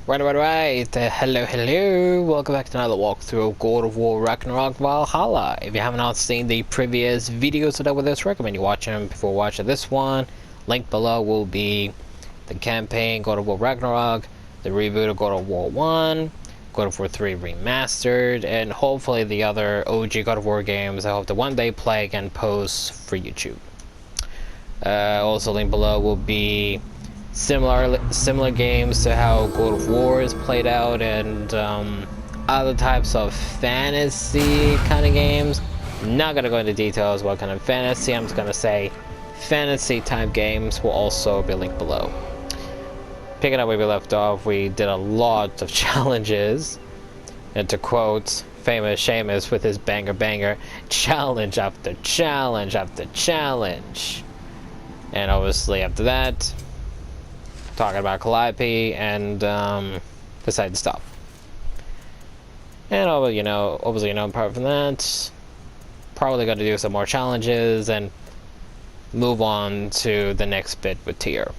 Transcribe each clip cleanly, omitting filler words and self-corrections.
Right. Hello. Welcome back to another walkthrough of God of War Ragnarök Valhalla. If you have not seen the previous videos that with this, recommend you watch them before watching this one. Link below will be the campaign, God of War Ragnarok, the reboot of God of War 1, God of War 3 Remastered, and hopefully the other OG God of War games I hope to one day play and post for YouTube. Also, link below will be similar games to how God of War is played out, and other types of fantasy kind of games. Not gonna go into details what kind of fantasy. I'm just gonna say fantasy type games will also be linked below. Picking up where we left off, we did a lot of challenges, and to quote famous Seamus with his banger, challenge after challenge after challenge. And obviously after that, talking about Calliope, and decided to stop. And obviously, apart from that, probably got to do some more challenges and move on to the next bit with Tyr.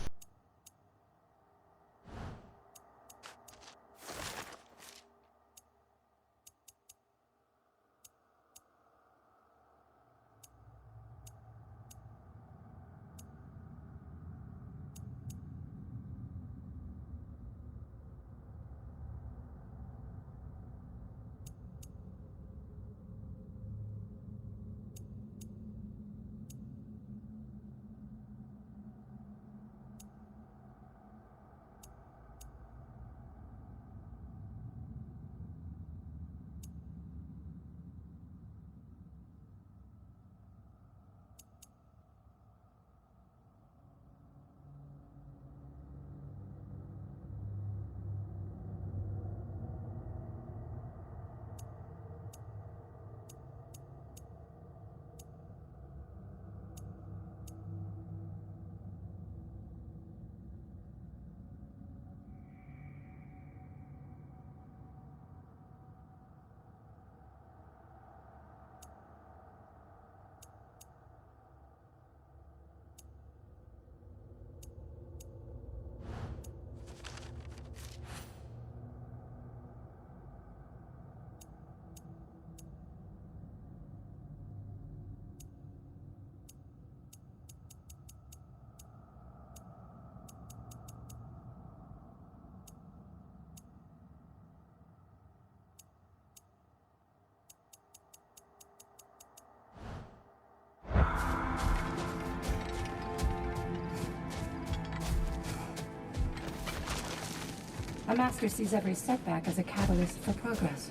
A master sees every setback as a catalyst for progress.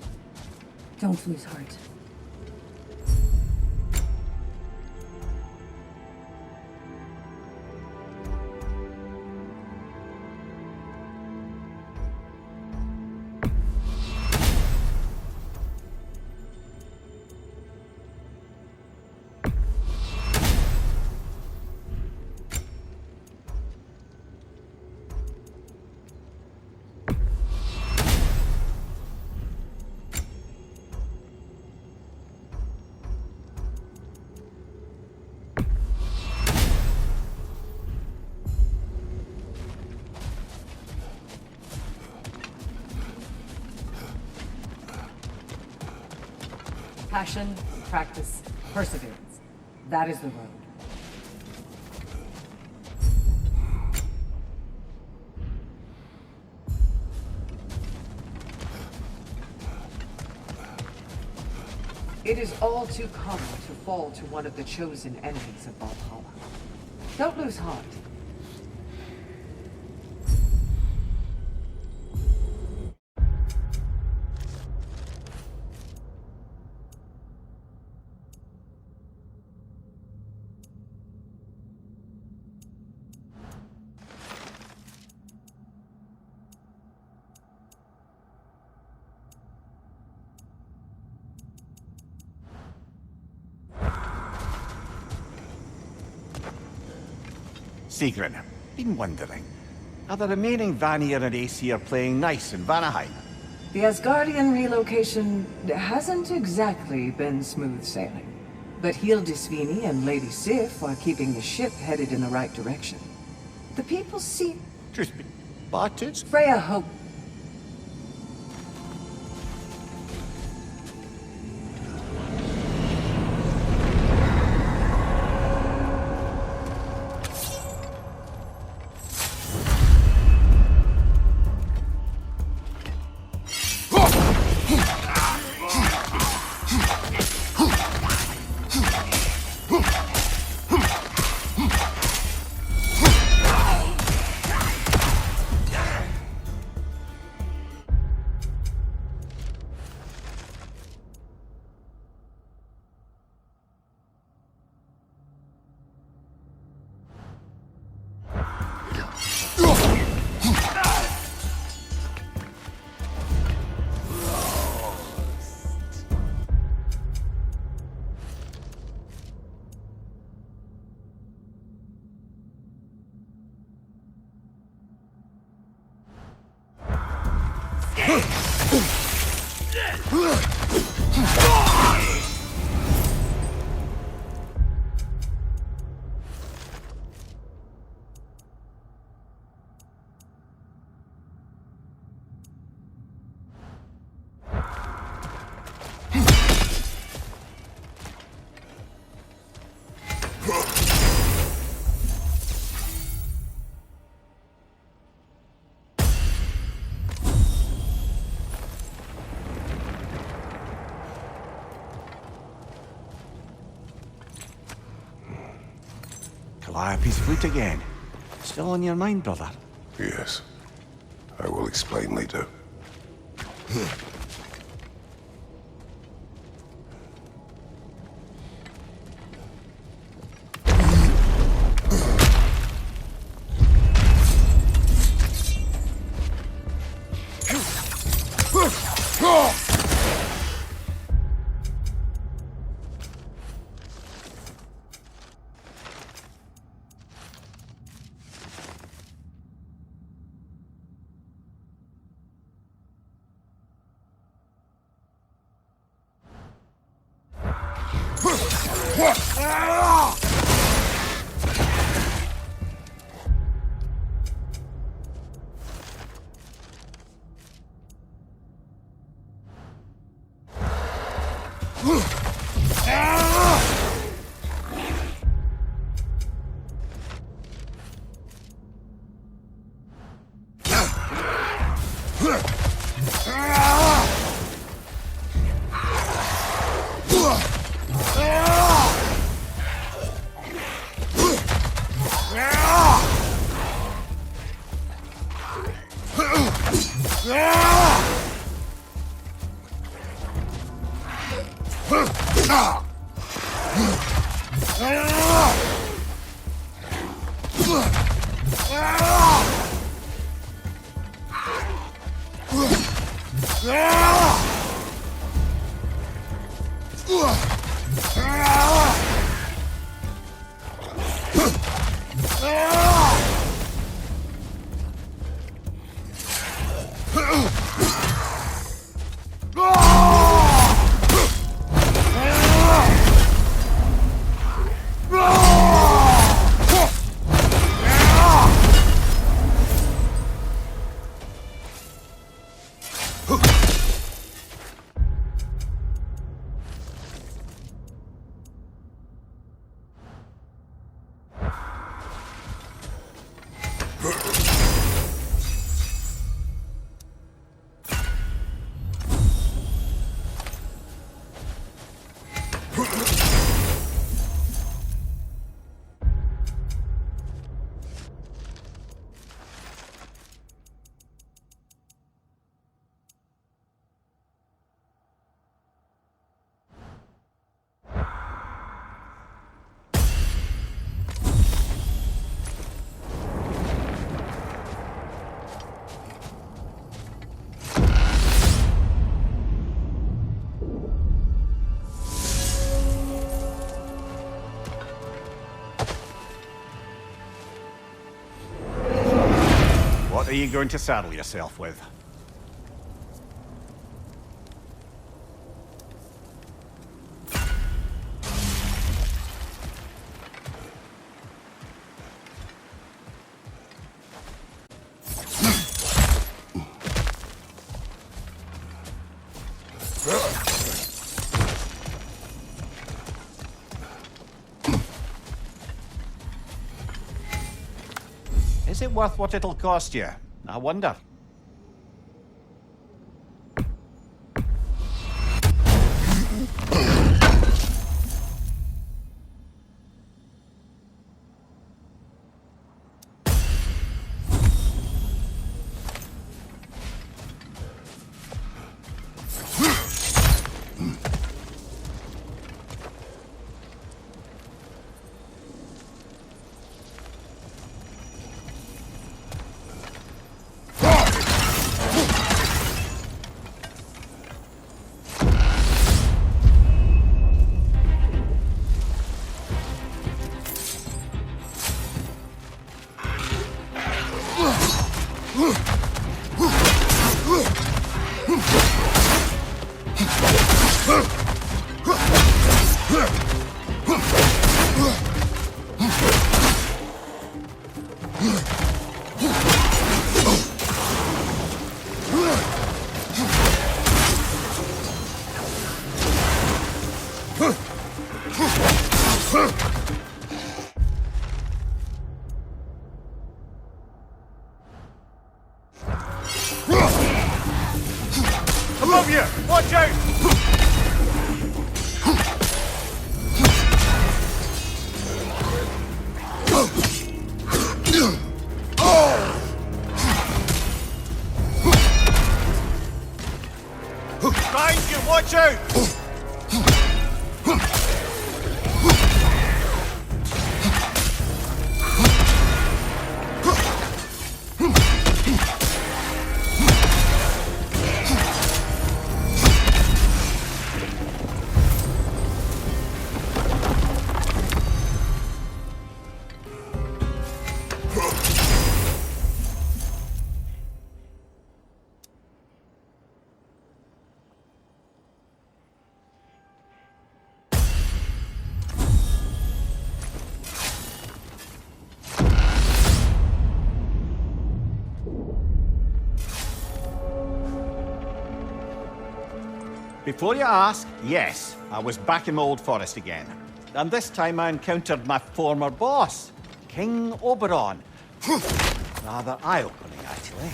Don't lose heart. Passion, practice, perseverance. That is the road. It is all too common to fall to one of the chosen enemies of Valhalla. Don't lose heart. Sigrun, been wondering, are the remaining Vanir and Aesir playing nice in Vanaheim? The Asgardian relocation hasn't exactly been smooth sailing. But Hildisvini and Lady Sif are keeping the ship headed in the right direction. The people seem... Truth be, but it's... Freya hope... Calliope's flute again. Still on your mind, brother? Yes. I will explain later. What are you going to saddle yourself with? Is it worth what it'll cost you? I wonder. Above you! Watch out! Behind you! Watch out! Before you ask, yes, I was back in the Old Forest again. And this time I encountered my former boss, King Oberon. Rather eye-opening, actually.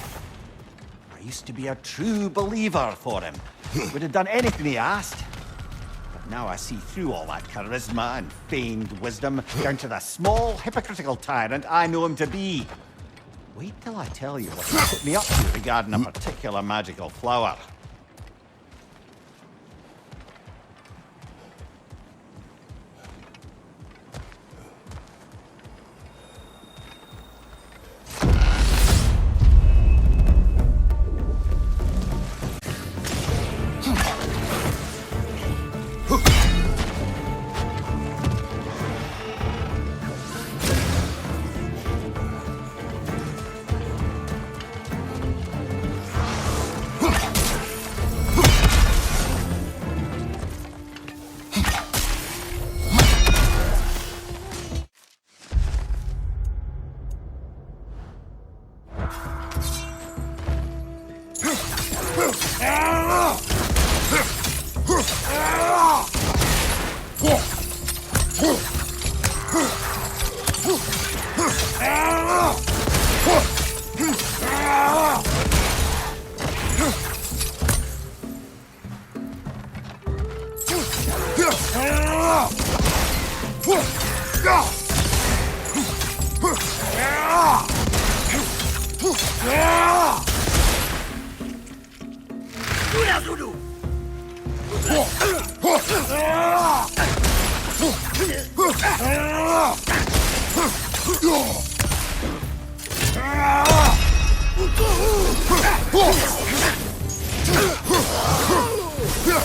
I used to be a true believer for him. Would have done anything he asked. But now I see through all that charisma and feigned wisdom down to the small, hypocritical tyrant I know him to be. Wait till I tell you what he put me up to regarding a particular magical flower.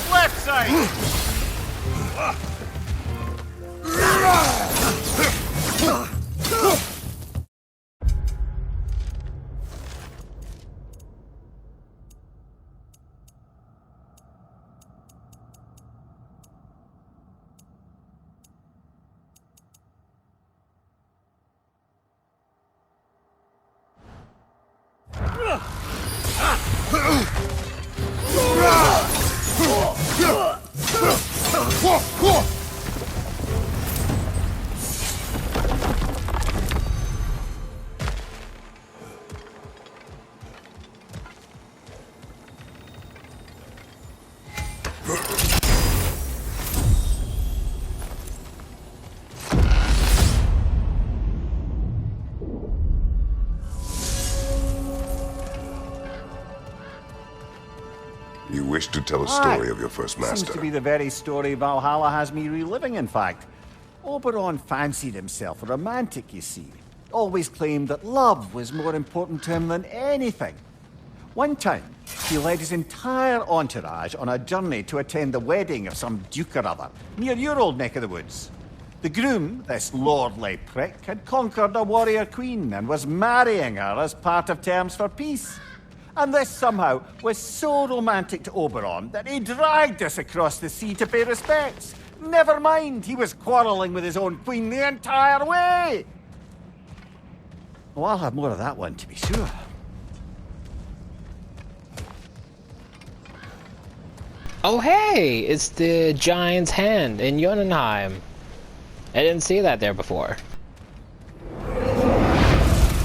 Left side! You wish to tell a story of your first master. Seems to be the very story Valhalla has me reliving, in fact. Oberon fancied himself a romantic, you see. Always claimed that love was more important to him than anything. One time, he led his entire entourage on a journey to attend the wedding of some duke or other, near your old neck of the woods. The groom, this lordly prick, had conquered a warrior queen and was marrying her as part of terms for peace. And this somehow was so romantic to Oberon that he dragged us across the sea to pay respects. Never mind, he was quarrelling with his own queen the entire way! Well, I'll have more of that one, to be sure. Oh hey, it's the Giant's Hand in Jotunheim. I didn't see that there before.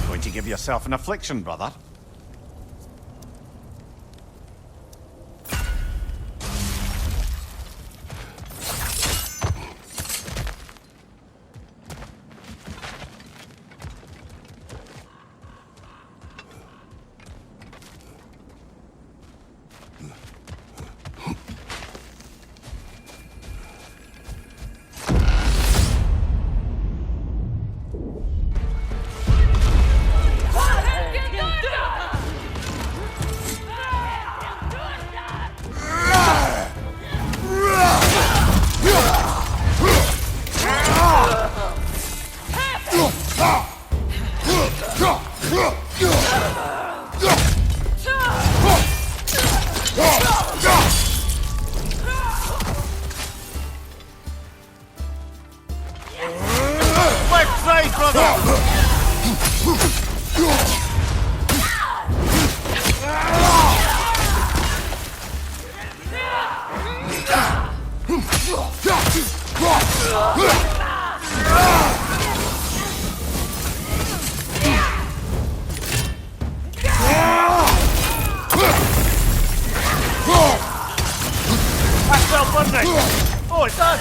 Going to give yourself an affliction, brother? listening! Oh, it does!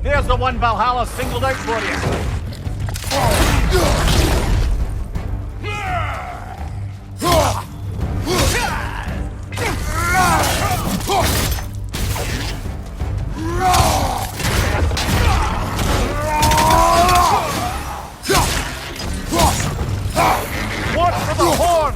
There's the one Valhalla singled out for you. Watch for the horn!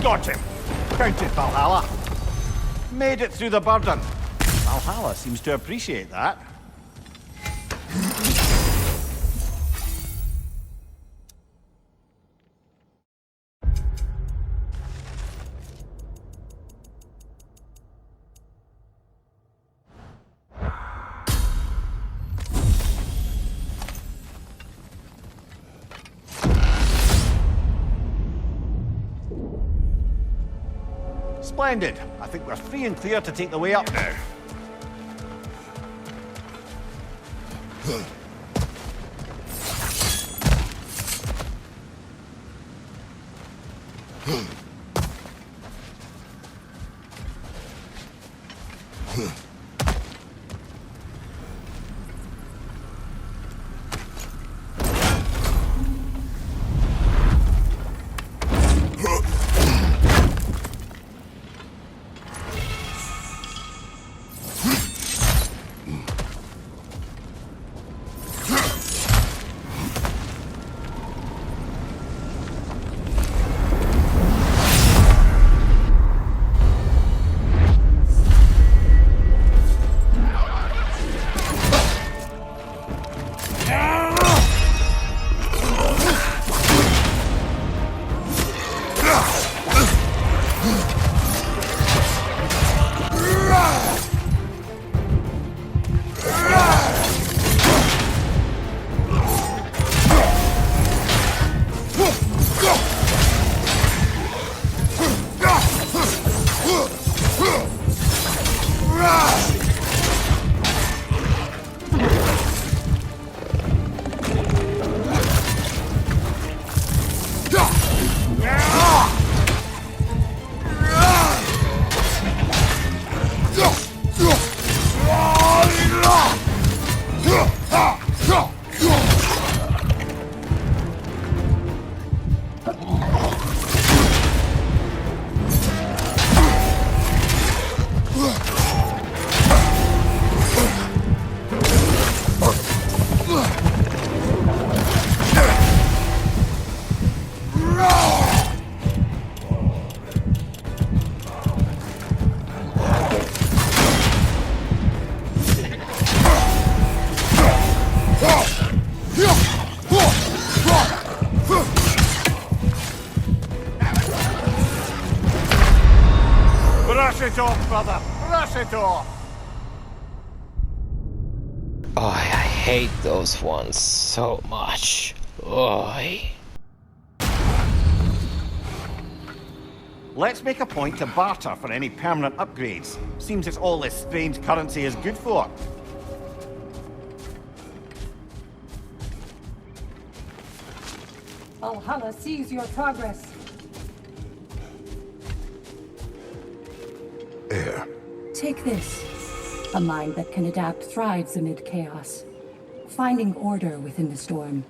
Got him! Counted, Valhalla. Made it through the burden. Valhalla seems to appreciate that. Splendid. I think we're free and clear to take the way up now. Brush it off, brother! Brush it off! Oh, hate those ones so much. Oy. Let's make a point to barter for any permanent upgrades. Seems it's all this strange currency is good for. Valhalla sees your progress. Air. Take this. A mind that can adapt thrives amid chaos, finding order within the storm.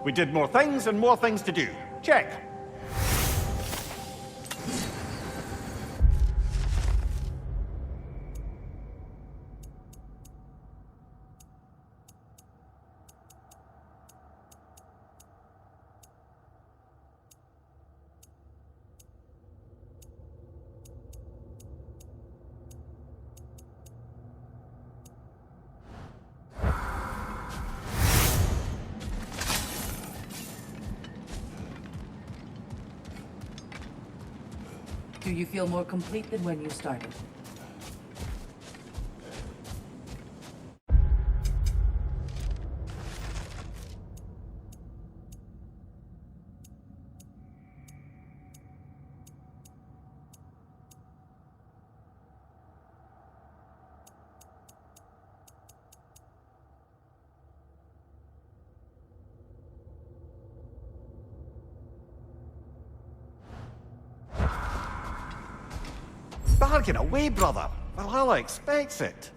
We did more things and more things to do. Check. Do you feel more complete than when you started? Bargain away, brother. Valhalla expects it.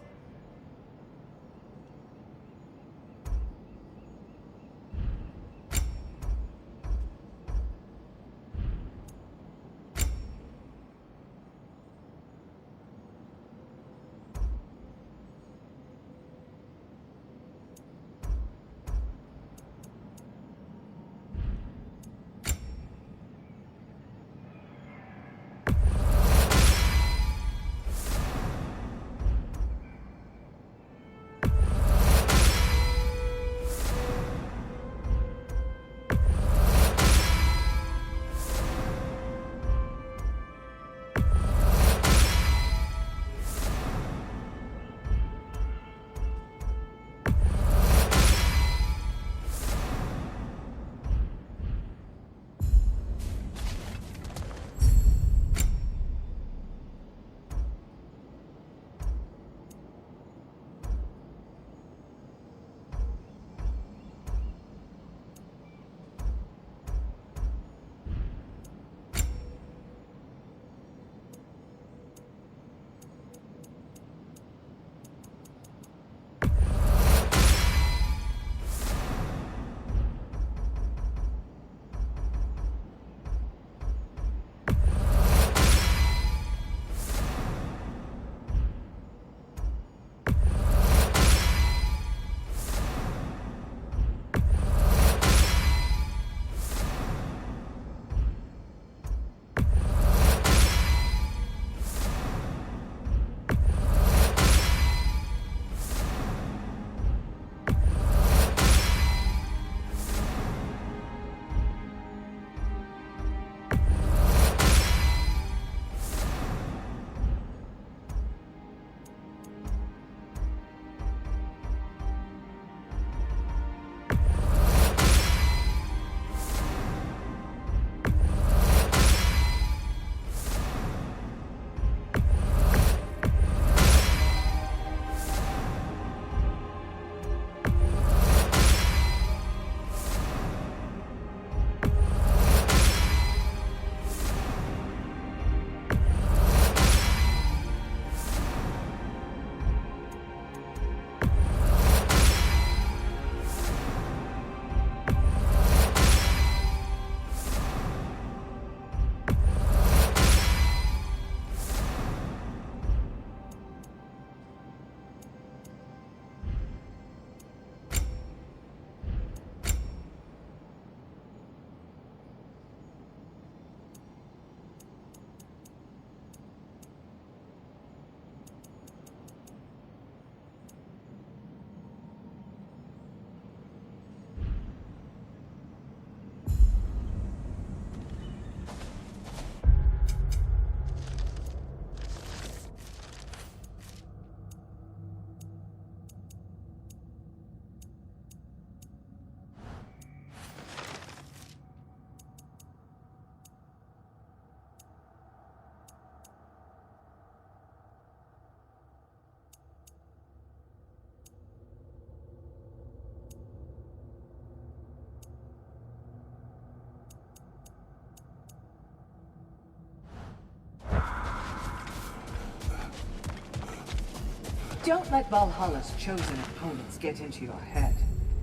Don't let Valhalla's chosen opponents get into your head,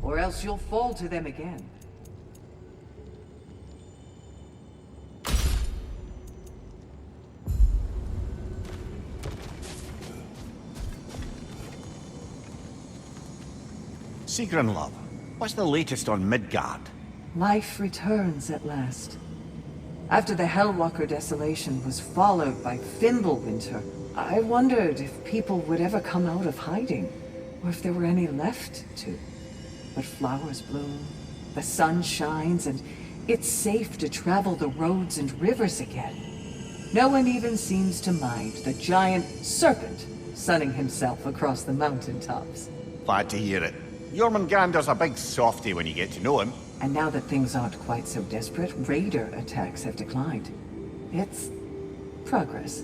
or else you'll fall to them again. Sigrun, love, what's the latest on Midgard? Life returns at last. After the Hellwalker desolation was followed by Fimbulwinter, I wondered if people would ever come out of hiding, or if there were any left to. But flowers bloom, the sun shines, and it's safe to travel the roads and rivers again. No one even seems to mind the giant serpent sunning himself across the mountaintops. Glad to hear it. Jormungandr's a big softy when you get to know him. And now that things aren't quite so desperate, raider attacks have declined. It's progress.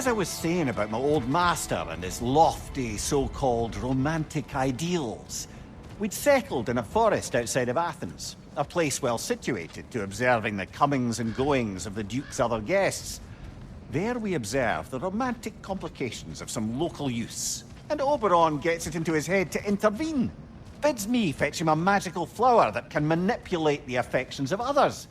As I was saying about my old master and his lofty, so-called romantic ideals, we'd settled in a forest outside of Athens, a place well situated to observing the comings and goings of the Duke's other guests. There we observe the romantic complications of some local use, and Oberon gets it into his head to intervene. Bids me fetch him a magical flower that can manipulate the affections of others.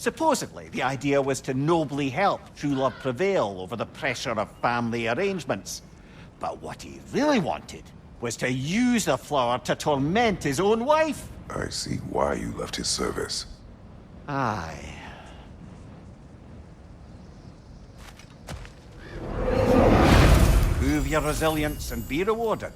Supposedly, the idea was to nobly help true love prevail over the pressure of family arrangements. But what he really wanted was to use the flower to torment his own wife. I see why you left his service. Aye. prove your resilience and be rewarded.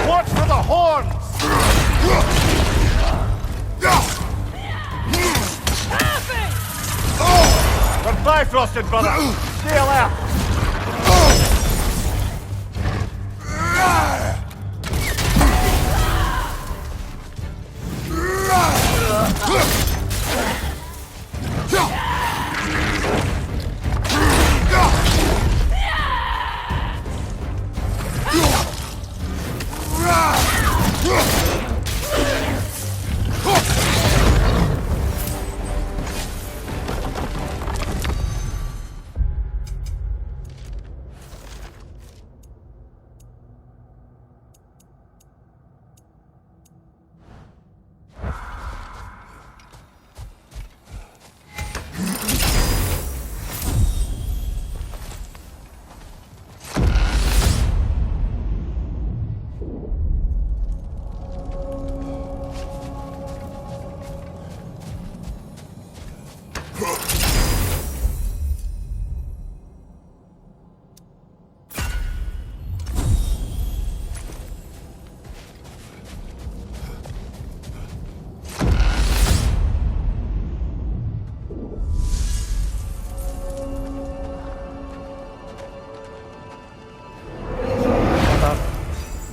Watch for the horns! We're bifrosted, brother! Stay alert!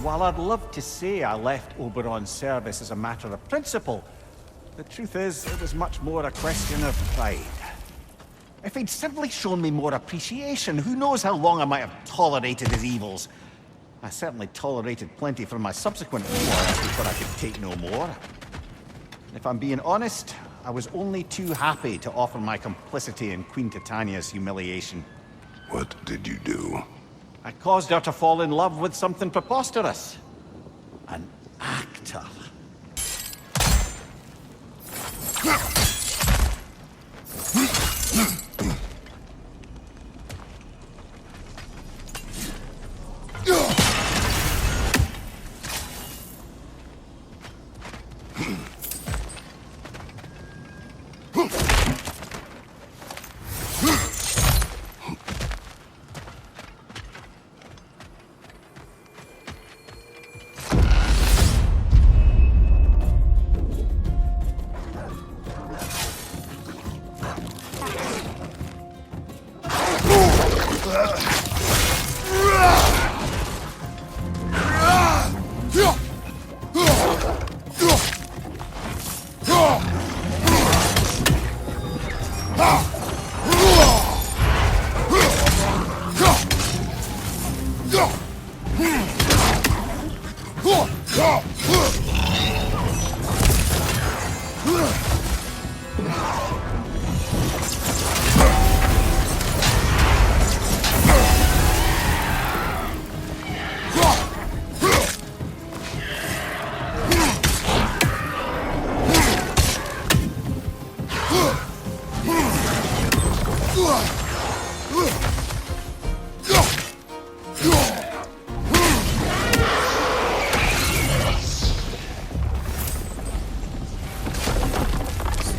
While I'd love to say I left Oberon's service as a matter of principle, the truth is it was much more a question of pride. If he'd simply shown me more appreciation, who knows how long I might have tolerated his evils. I certainly tolerated plenty from my subsequent wars before I could take no more. If I'm being honest, I was only too happy to offer my complicity in Queen Titania's humiliation. What did you do? I caused her to fall in love with something preposterous. An actor.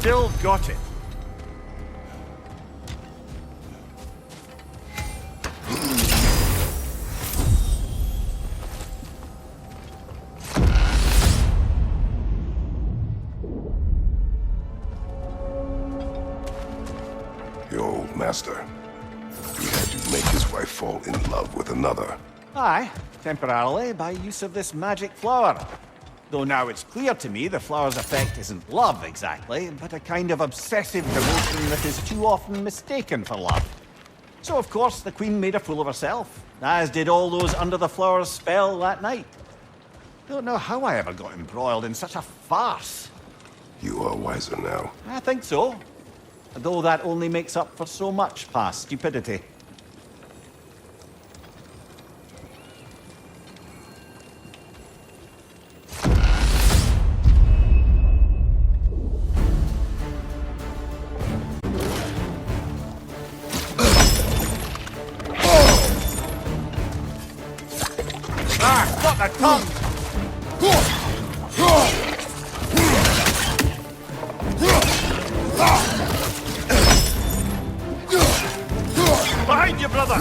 Still got it. Your old master. He had you make his wife fall in love with another. Aye, temporarily, by use of this magic flower. Though now it's clear to me the flower's effect isn't love exactly, but a kind of obsessive devotion that is too often mistaken for love. So of course the Queen made a fool of herself, as did all those under the flower's spell that night. Don't know how I ever got embroiled in such a farce. You are wiser now. I think so. Though that only makes up for so much past stupidity. Ah, got the tongue! Behind you, brother!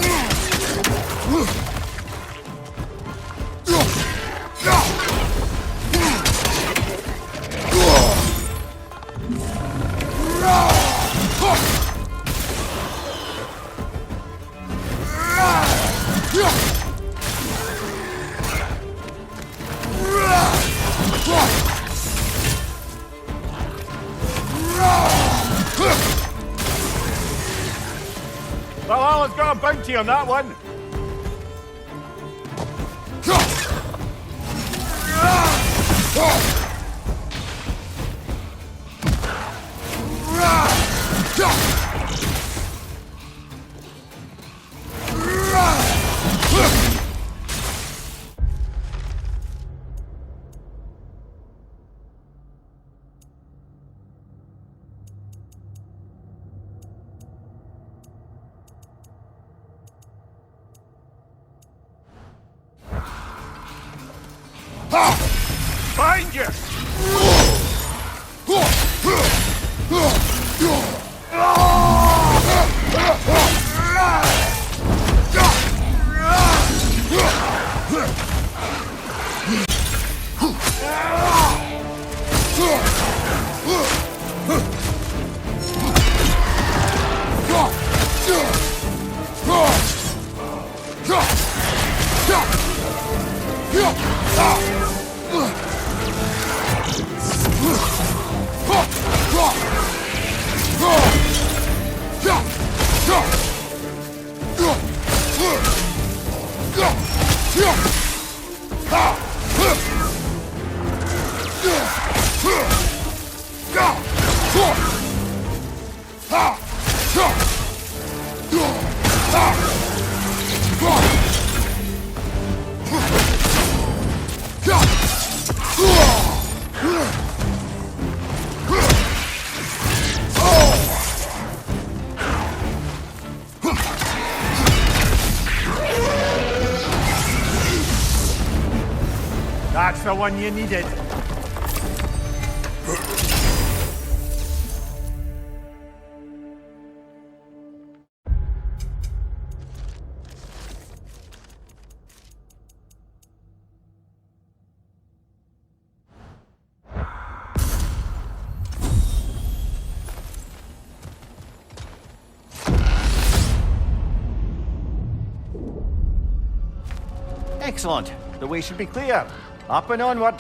Valhalla's got a bounty on that one! Behind you! That's the one you needed. Excellent. The way should be clear. Up and onward.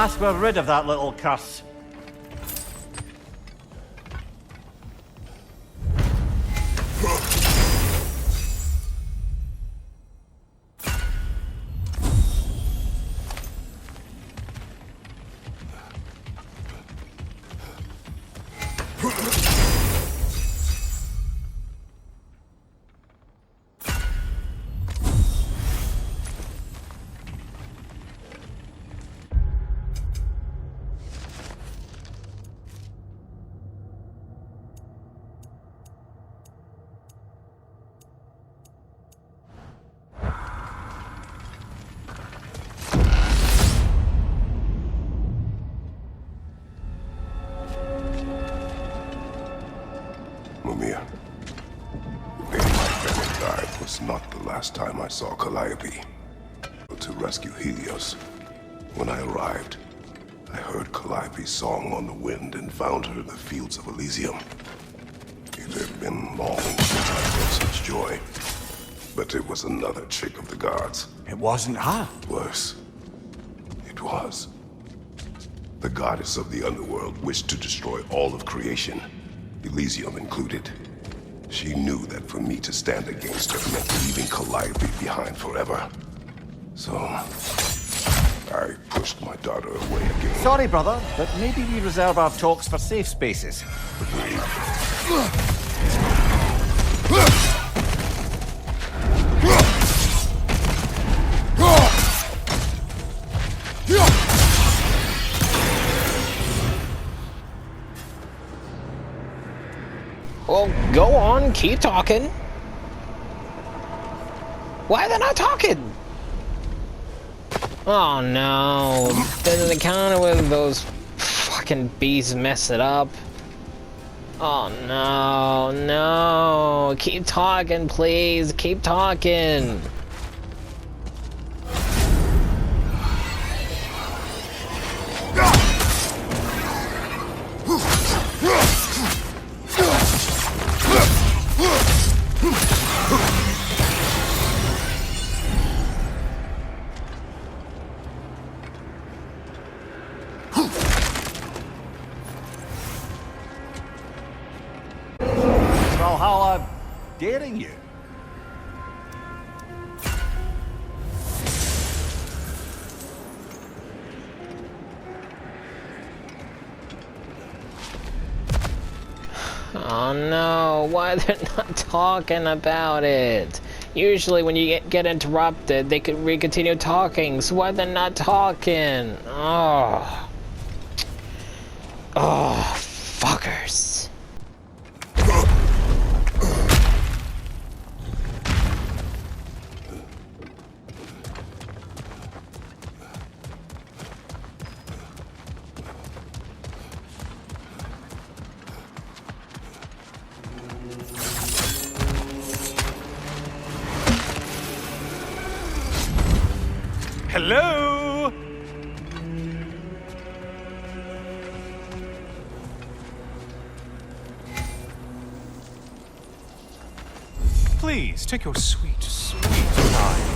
last we're rid of that little curse. Mumia, the day my family died was not the last time I saw Calliope. To rescue Helios. When I arrived, I heard Calliope's song on the wind and found her in the fields of Elysium. It had been long since I felt such joy. But it was another trick of the gods. It wasn't her. Worse. It was. The goddess of the underworld wished to destroy all of creation, Elysium included. She knew that for me to stand against her meant leaving Calliope behind forever. So, I pushed my daughter away again. Sorry, brother, but maybe we reserve our talks for safe spaces. Agreed. Well, go on, keep talking. Why are they not talking? Oh no, there's an encounter with those fucking bees mess it up. Oh no, no, keep talking please, keep talking. Valhalla daring you. Oh no, why they're not talking about it? Usually when you get interrupted, they could continue talking, so why they're not talking? Oh. Oh, fuckers. Hello? Please, take your sweet, sweet time.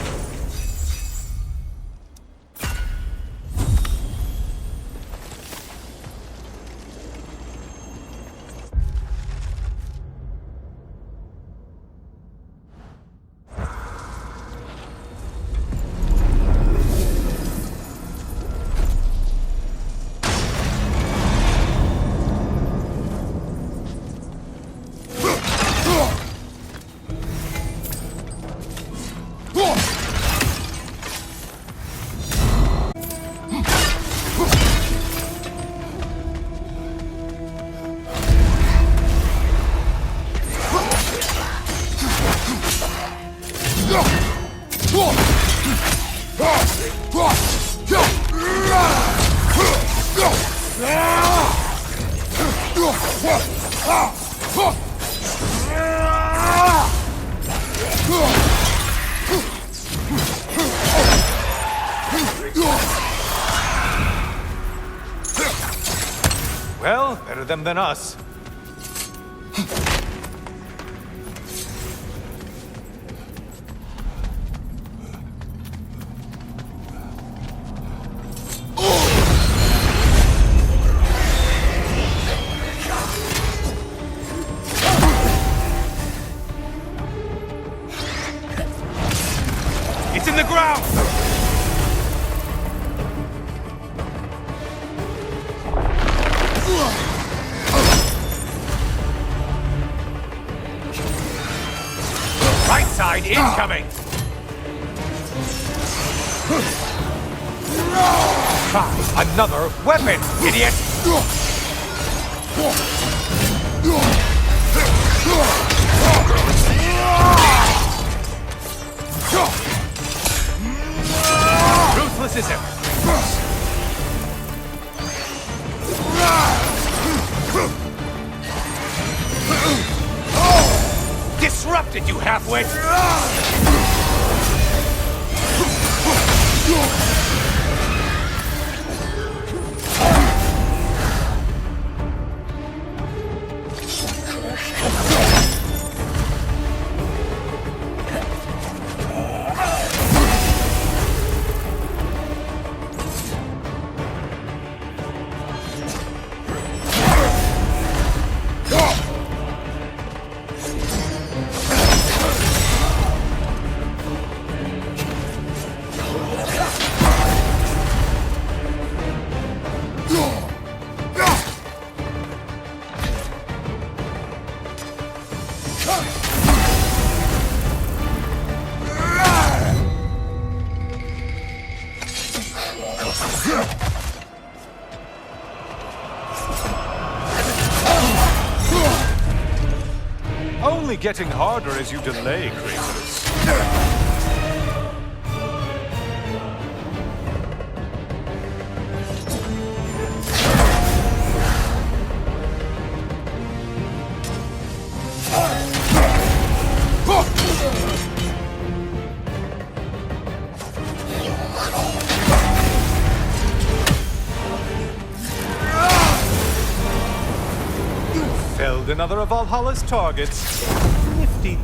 Well, better them than us. ground! Right side incoming! Try another weapon, idiot! Ruthless as ever. Disrupted, you halfwit! Only getting harder as you delay, Kratos. Felled another of Valhalla's targets. Nifty.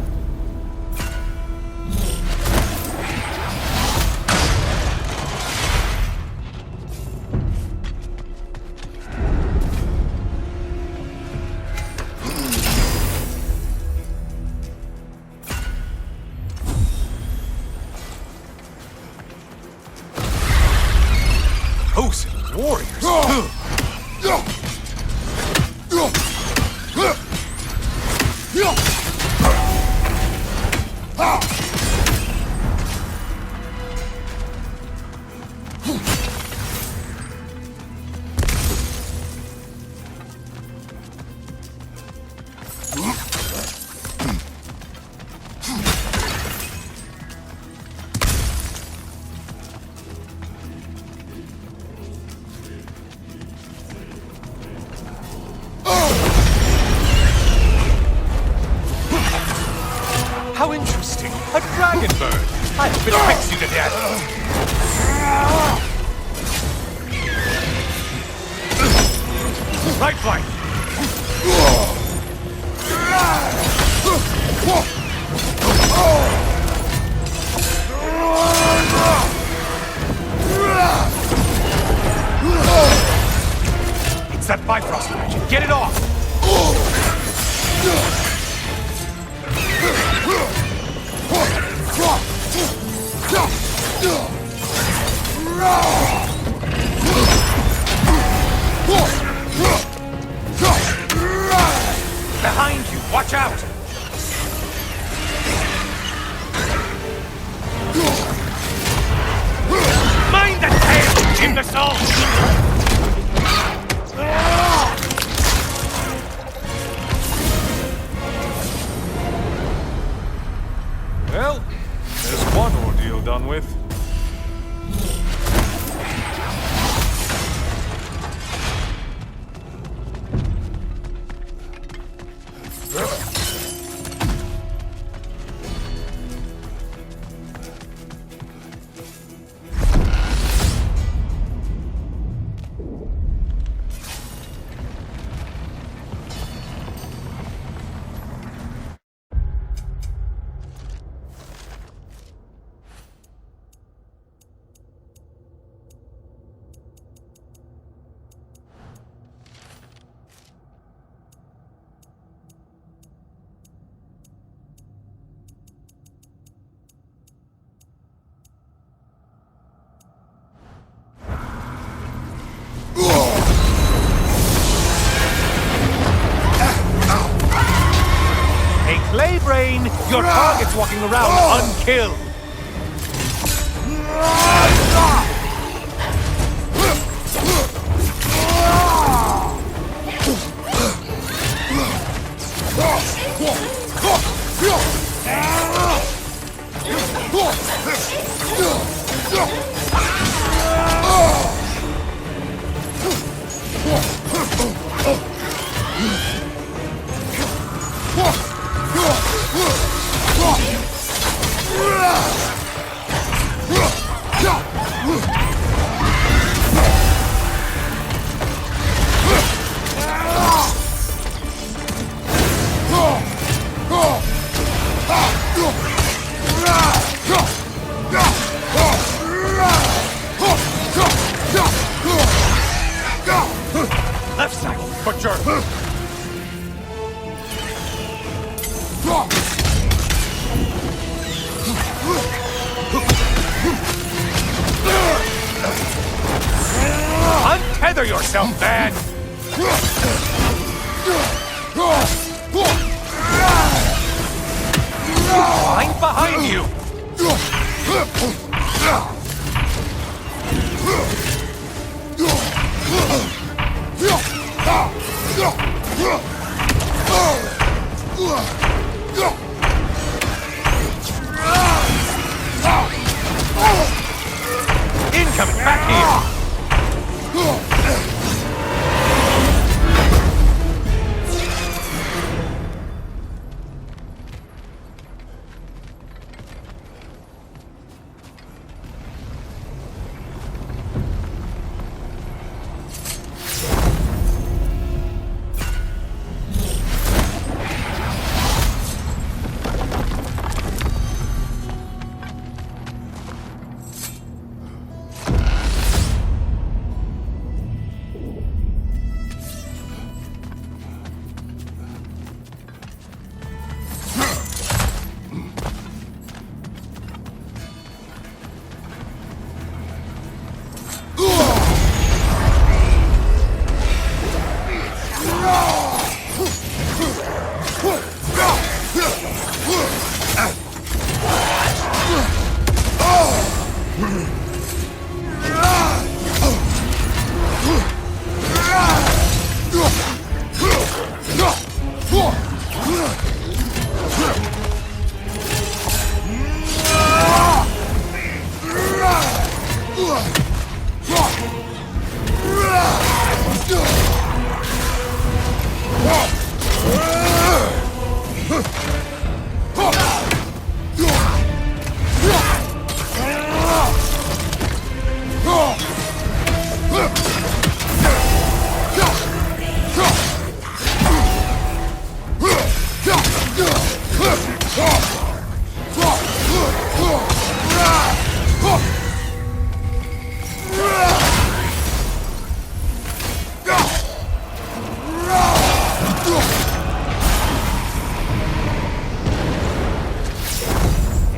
Hosts and warriors. How interesting! A dragon bird! I hope it picks you to death! Right flank! It's that Bifrost magic! Get it off! Behind you! Watch out! Mind the tail, imbecile! Well, there's one ordeal done with. your target's walking around unkilled. Left side, butcher! Untether yourself, man! I'm behind you! Incoming, back here!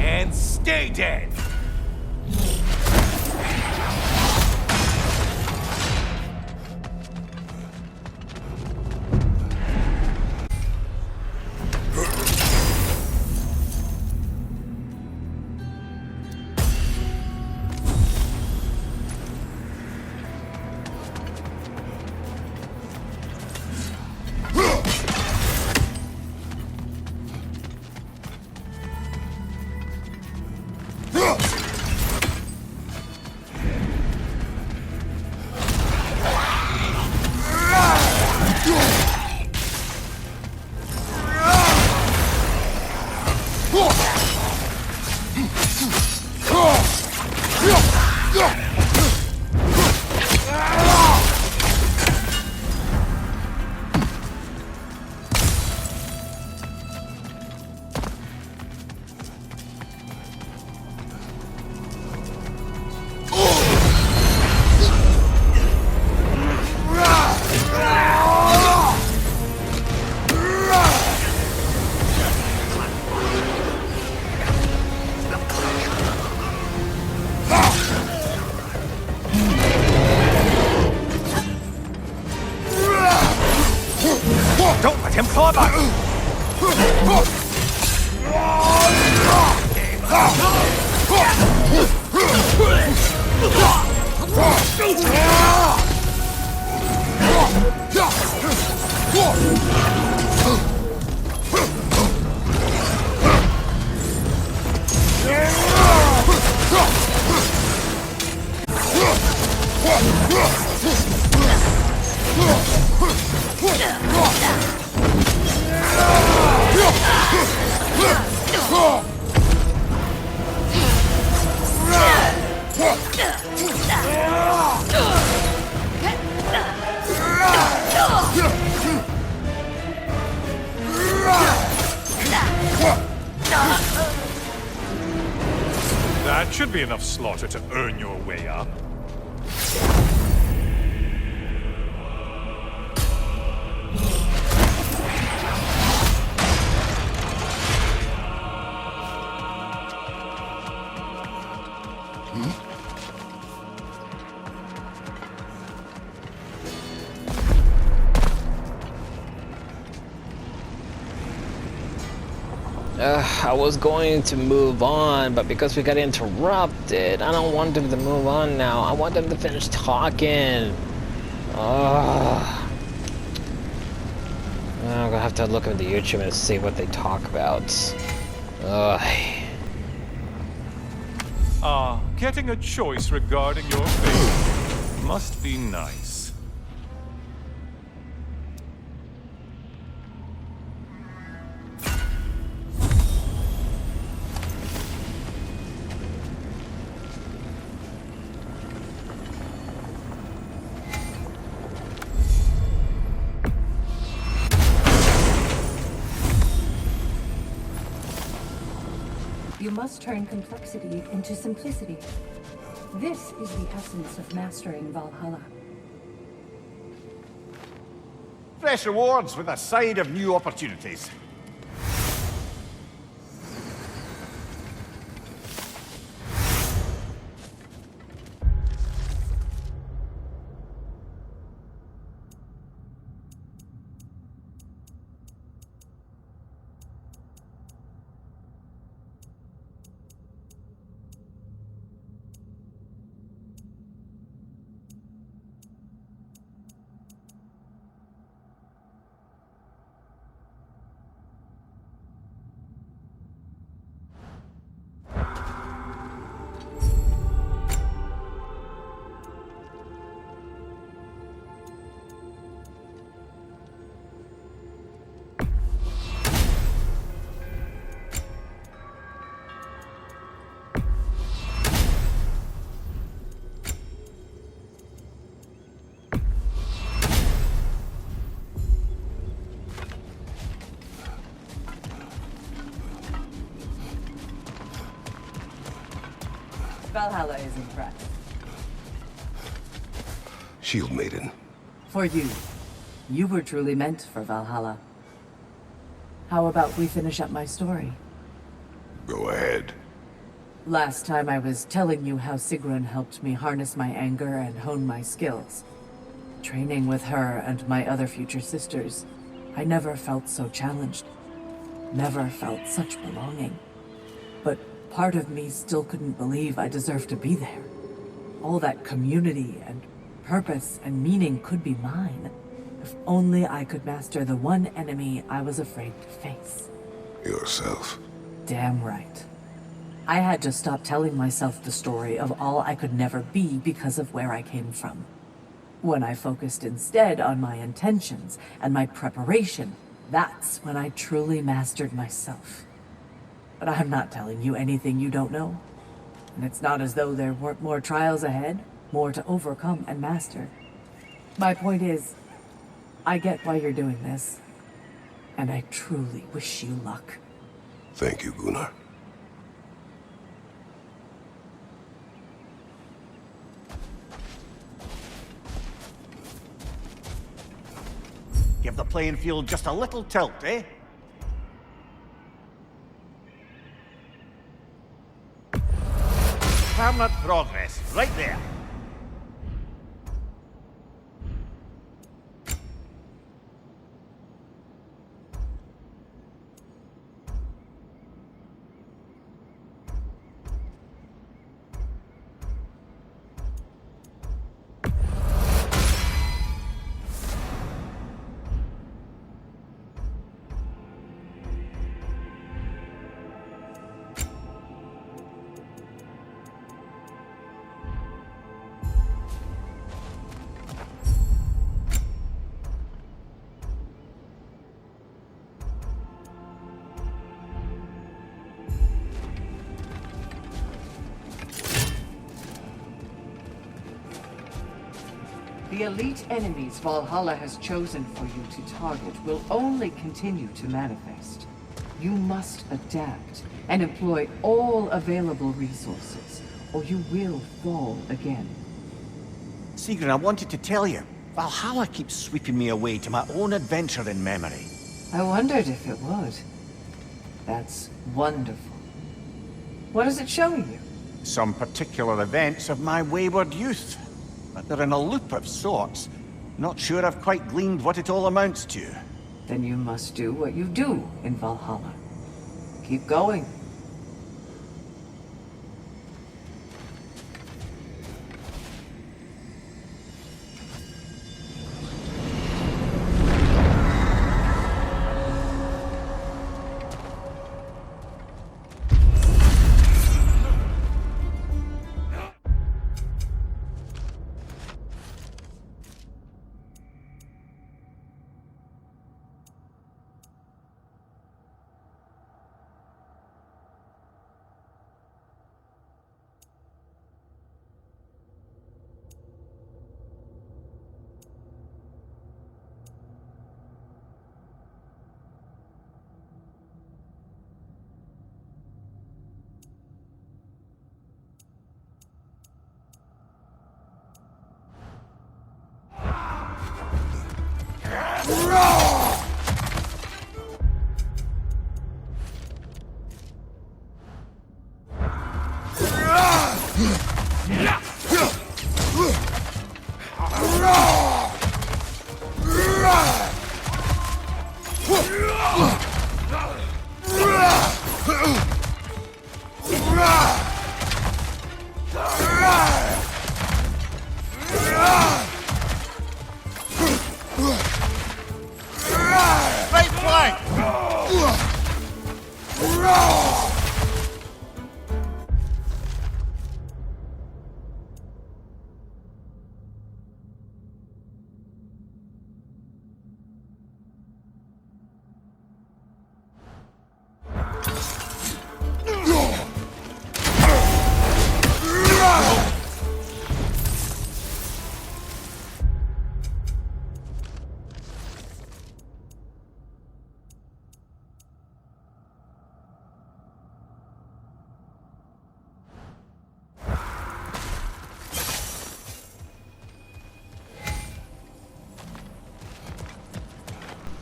And stay dead! Don't let him claw back! That should be enough slaughter to earn your way up. I was going to move on, but because we got interrupted, I don't want them to move on now. I want them to finish talking. I'm gonna have to look at the YouTube and see what they talk about. Getting a choice regarding your fate must be nice. You must turn complexity into simplicity. This is the essence of mastering Valhalla. Fresh rewards with a side of new opportunities. Valhalla is impressed. Shield Maiden. For you. You were truly meant for Valhalla. How about we finish up my story? Go ahead. Last time I was telling you how Sigrun helped me harness my anger and hone my skills. Training with her and my other future sisters, I never felt so challenged. Never felt such belonging. But part of me still couldn't believe I deserved to be there. All that community and purpose and meaning could be mine. If only I could master the one enemy I was afraid to face. Yourself. Damn right. I had to stop telling myself the story of all I could never be because of where I came from. When I focused instead on my intentions and my preparation, that's when I truly mastered myself. But I'm not telling you anything you don't know. And it's not as though there weren't more trials ahead, more to overcome and master. My point is, I get why you're doing this, and I truly wish you luck. Thank you, Gunnar. Give the playing field just a little tilt, eh? Permanent progress, right there. The elite enemies Valhalla has chosen for you to target will only continue to manifest. You must adapt and employ all available resources, or you will fall again. Sigrun, I wanted to tell you, Valhalla keeps sweeping me away to my own adventure in memory. I wondered if it would. That's wonderful. What is it showing you? Some particular events of my wayward youth. But they're in a loop of sorts. Not sure I've quite gleaned what it all amounts to. Then you must do what you do in Valhalla. Keep going.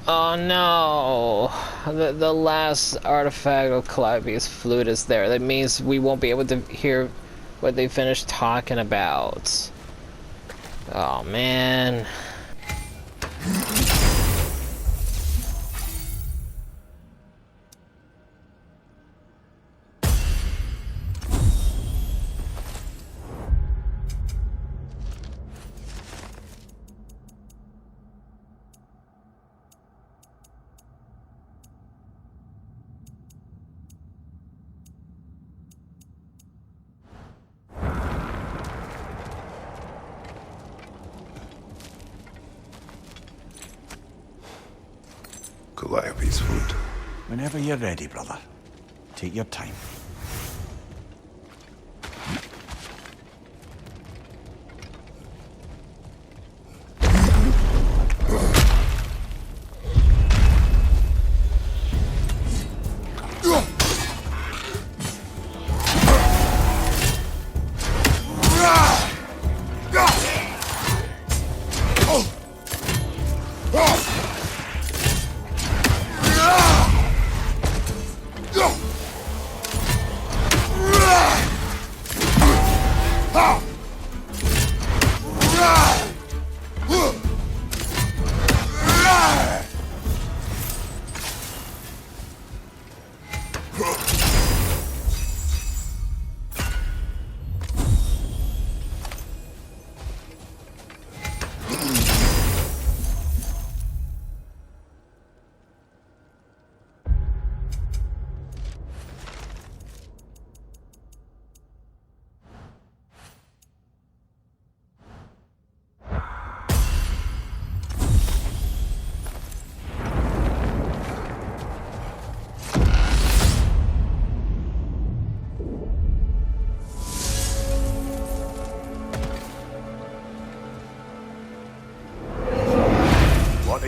Oh no! The last artifact of Calliope's flute is there. That means we won't be able to hear what they finished talking about. Oh man. Calliope's flute. Whenever you're ready, brother. Take your time.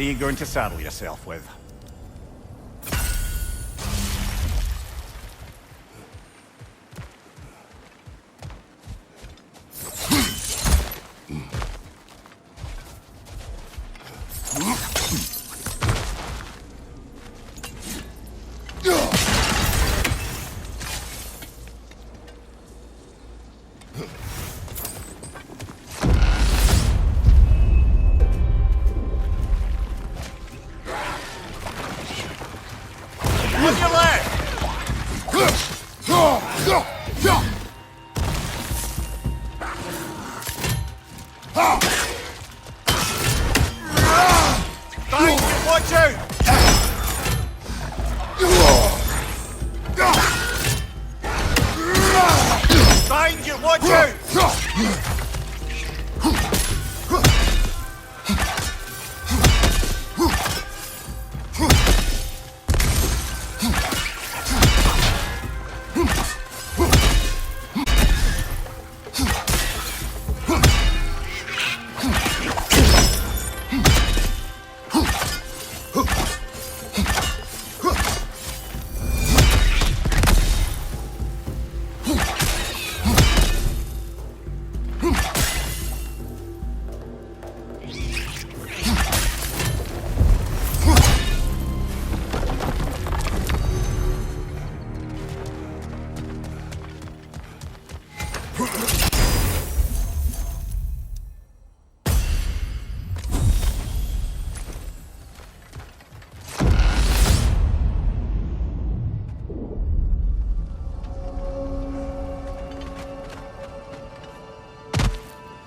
you going to saddle yourself with? On your left! Thank you, watch out! Behind you, watch out!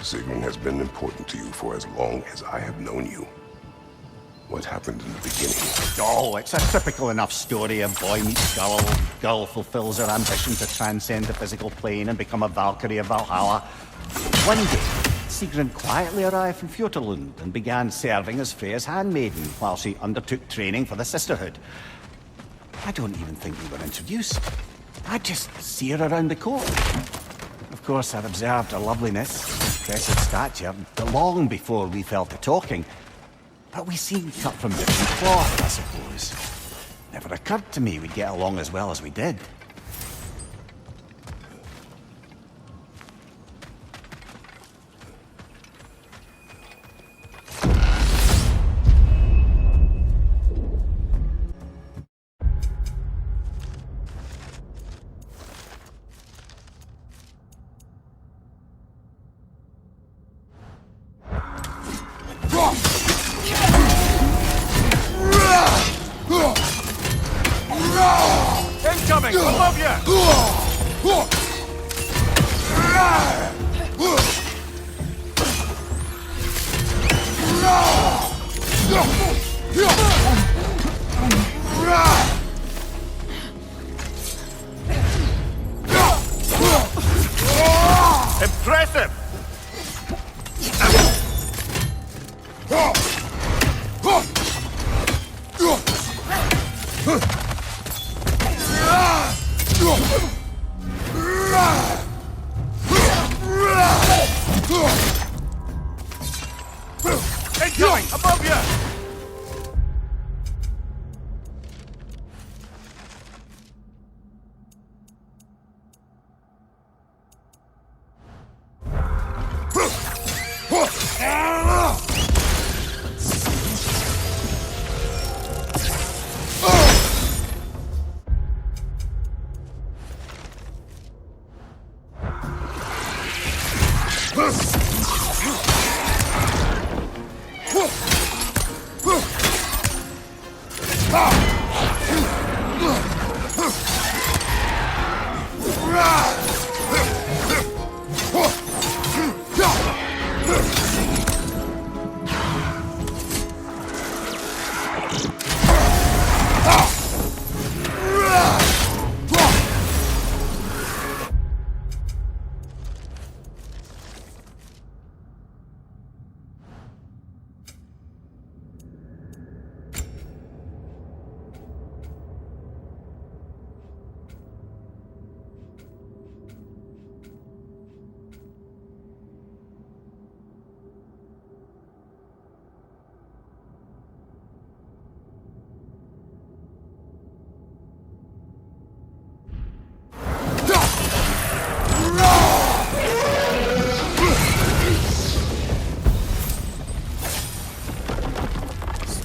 Sigmund has been important to you for as long as I have known you. What happened in the beginning? Oh, it's a typical enough story. A boy meets girl, girl fulfills her ambition to transcend the physical plane and become a Valkyrie of Valhalla. One day, Sigrun quietly arrived from Fjotalund and began serving as Freya's handmaiden while she undertook training for the Sisterhood. I don't even think we were introduced. I just see her around the court. Of course, I've observed her loveliness, impressive stature, long before we fell to talking. But we seemed cut from different cloth, I suppose. Never occurred to me we'd get along as well as we did. Incoming! Above you! Impressive! Incoming! Above you!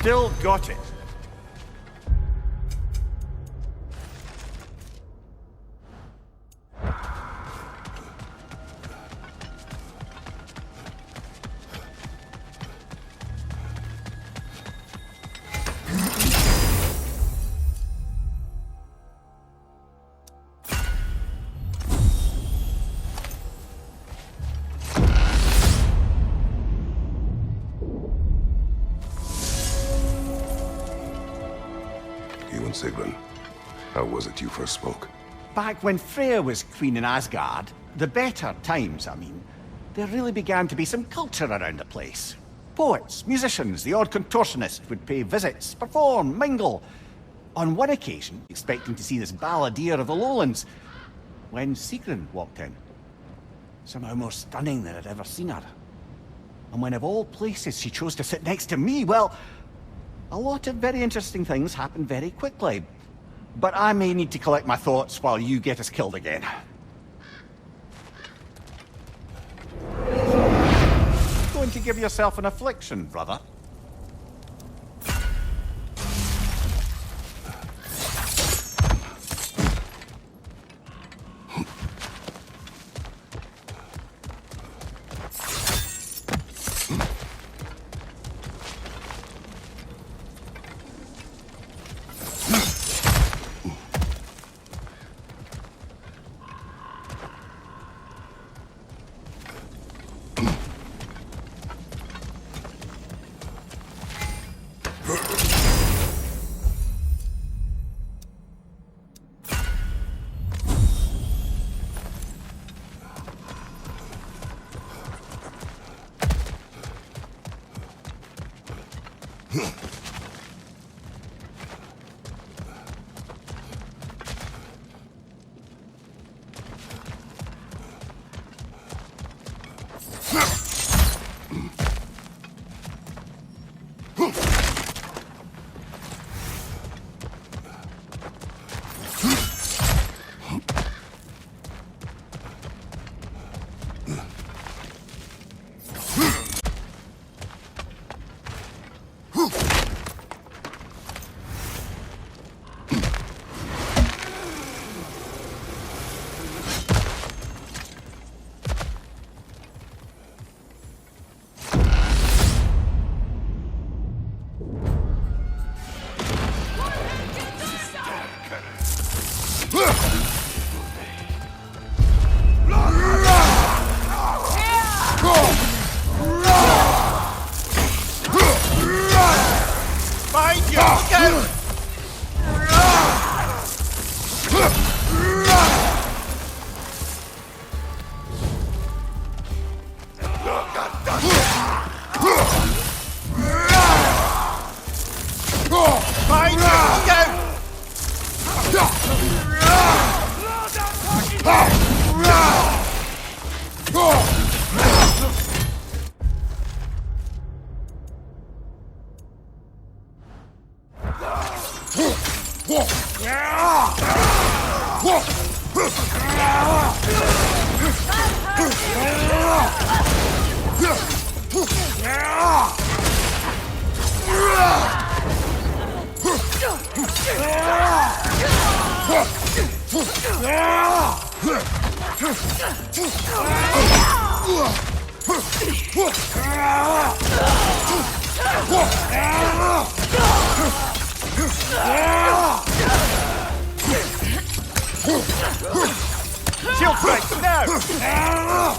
still got it. Sigrun, how was it you first spoke? Back when Freya was queen in Asgard, the better times, I mean, there really began to be some culture around the place. Poets, musicians, the odd contortionist would pay visits, perform, mingle. On one occasion, expecting to see this balladeer of the lowlands, when Sigrun walked in. Somehow more stunning than I'd ever seen her. And when of all places she chose to sit next to me, well, a lot of very interesting things happen very quickly. But I may need to collect my thoughts while you get us killed again. Going to give yourself an affliction, brother? Shield strike, now!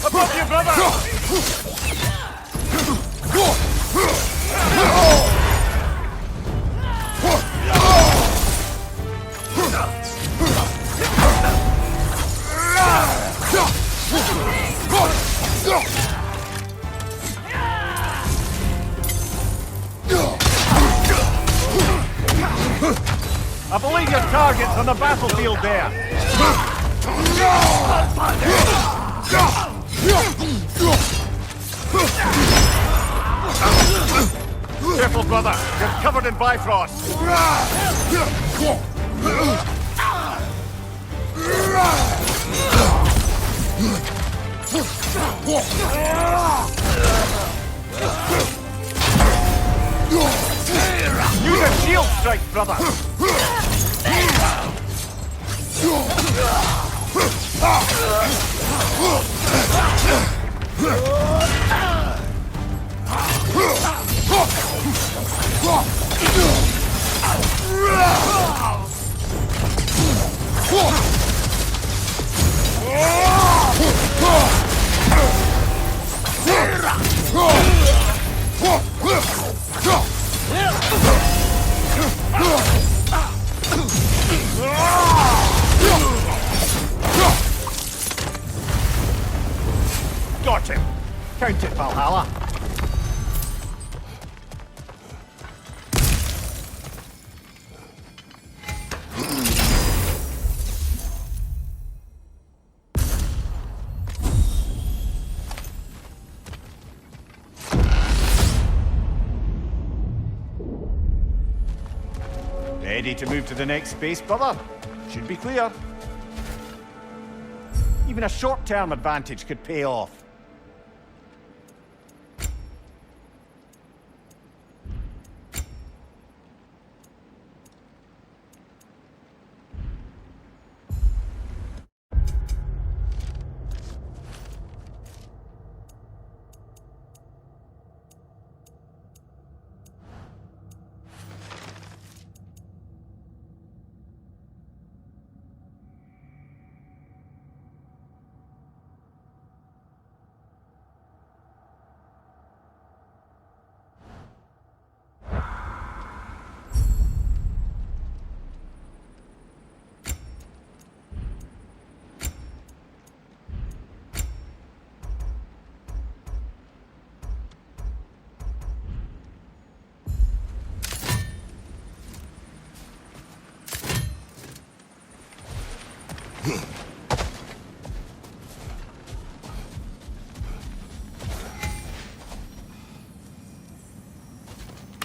Above you, brother! I've On the battlefield there! Careful, brother! You're covered in Bifrost! Use a shield strike, brother! Got him! Count it, Valhalla! Ready to move to the next space, brother? Should be clear. Even a short-term advantage could pay off.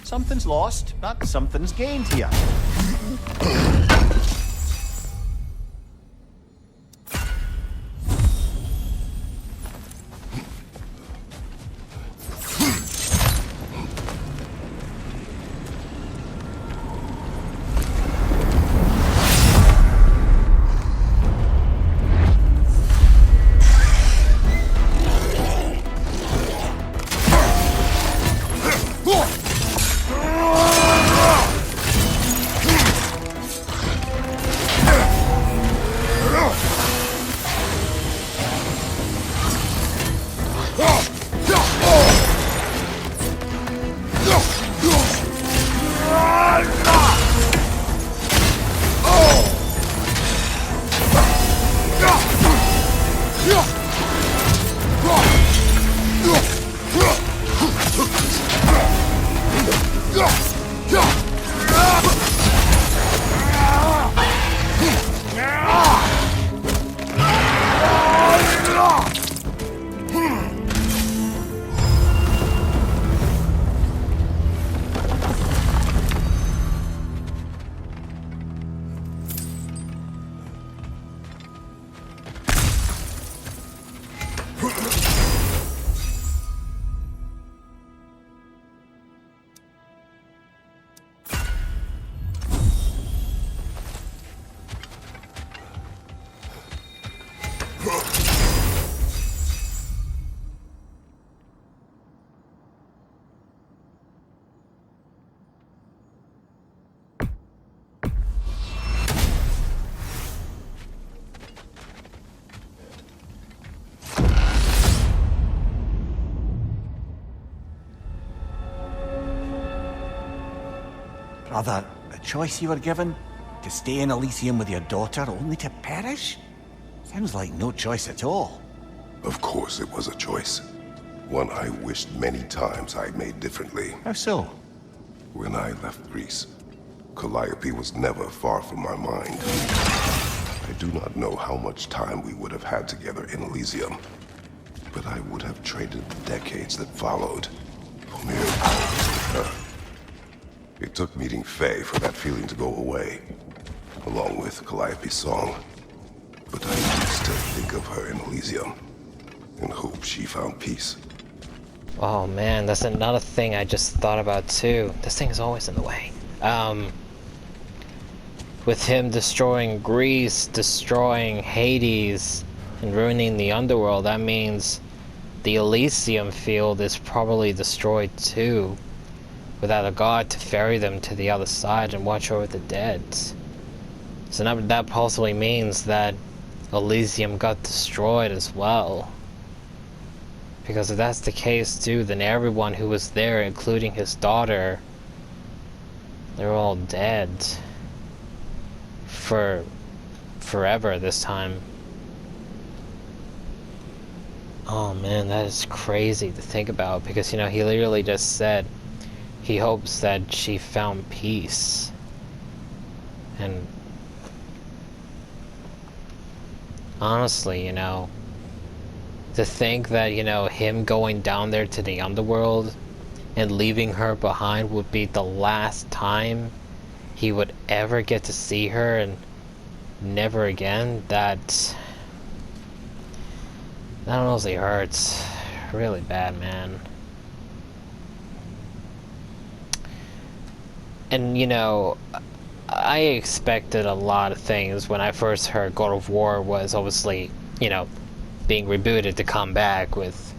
Something's lost, but something's gained here. Brother, the choice you were given? To stay in Elysium with your daughter only to perish? Sounds like no choice at all. Of course it was a choice. One I wished many times I'd made differently. How so? When I left Greece, Calliope was never far from my mind. I do not know how much time we would have had together in Elysium, but I would have traded the decades that followed for mere hours with her. It took meeting Faye for that feeling to go away, along with Calliope's song. But I do still think of her in Elysium, and hope she found peace. Oh man, that's another thing I just thought about too. This thing is always in the way. With him destroying Greece, destroying Hades, and ruining the underworld, that means the Elysium field is probably destroyed too, without a god to ferry them to the other side and watch over the dead. So now that possibly means that Elysium got destroyed as well. Because if that's the case too, then everyone who was there, including his daughter, they're all dead. For forever this time. Oh man, that is crazy to think about, because, you know, he literally just said he hopes that she found peace. And honestly, you know, to think that, you know, him going down there to the underworld and leaving her behind would be the last time he would ever get to see her, and never again, that honestly hurts really bad, man. And, you know, I expected a lot of things when I first heard God of War was obviously, you know, being rebooted to come back with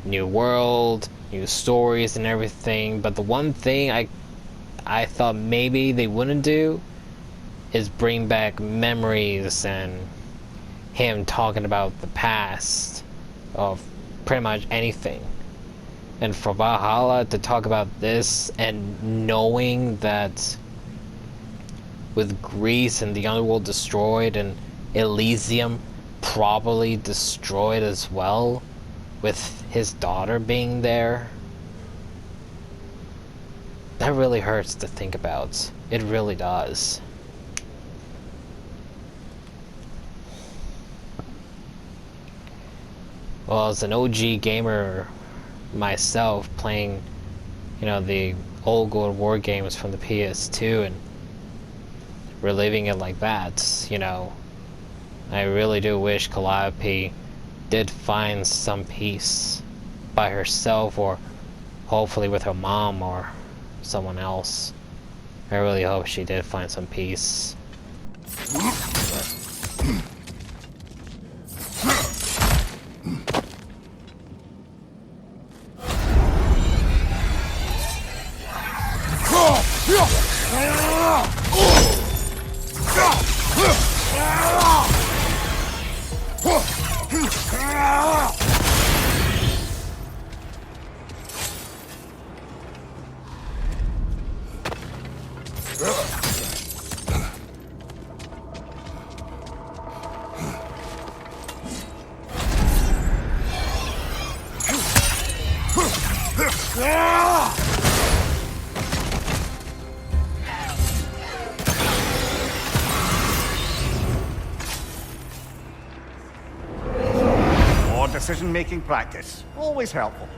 new world, new stories and everything. But the one thing I thought maybe they wouldn't do is bring back memories and him talking about the past of pretty much anything. And for Valhalla to talk about this, and knowing that with Greece and the underworld destroyed and Elysium probably destroyed as well, with his daughter being there, that really hurts to think about. It really does. Well, as an OG gamer myself, playing, you know, the old God of War games from the PS2 and reliving it like that, you know, I really do wish Calliope did find some peace by herself, or hopefully with her mom or someone else. I really hope she did find some peace. More decision-making practice. Always helpful.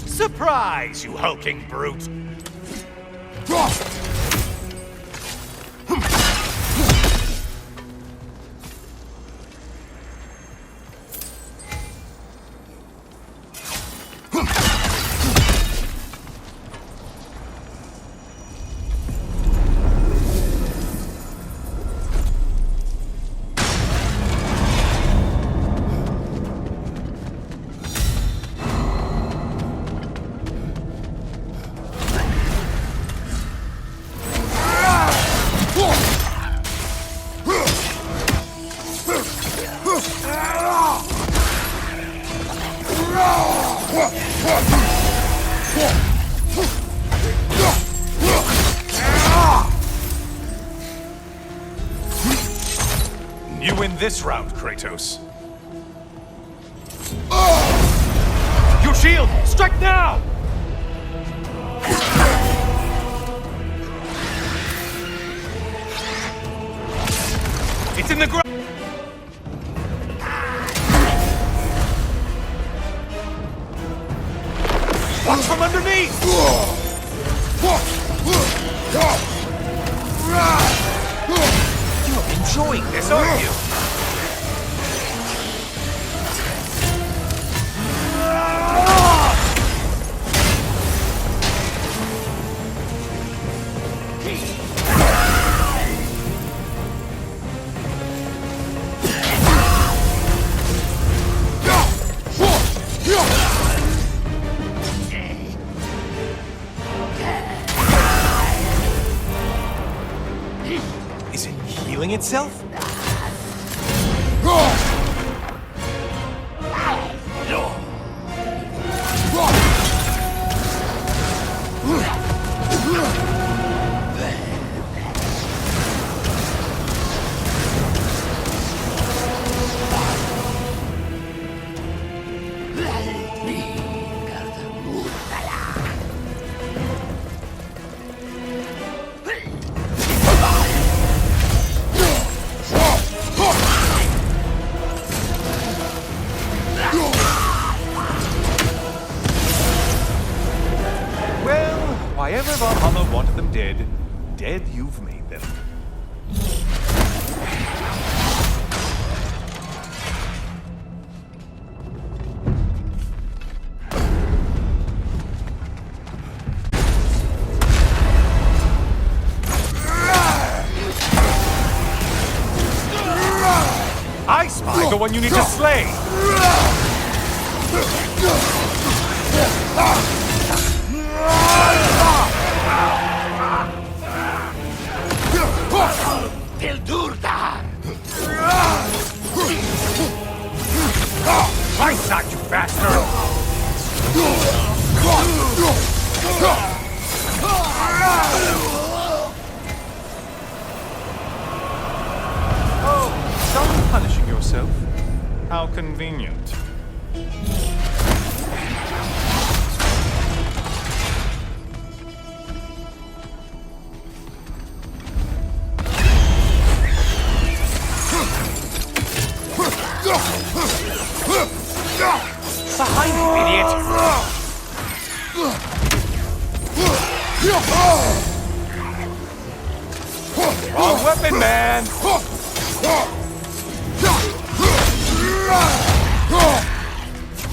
Surprise, you hulking brute! You win this round, Kratos. Your shield! Strike now! It's in the ground! Watch from underneath! You're enjoying this, aren't you? Is it healing itself? Whyever Valhalla wanted them dead, dead you've made them. I spy the one you need to slay! Right side, you bastard! Oh, done punishing yourself? How convenient. Behind you, idiot! Wrong weapon, man!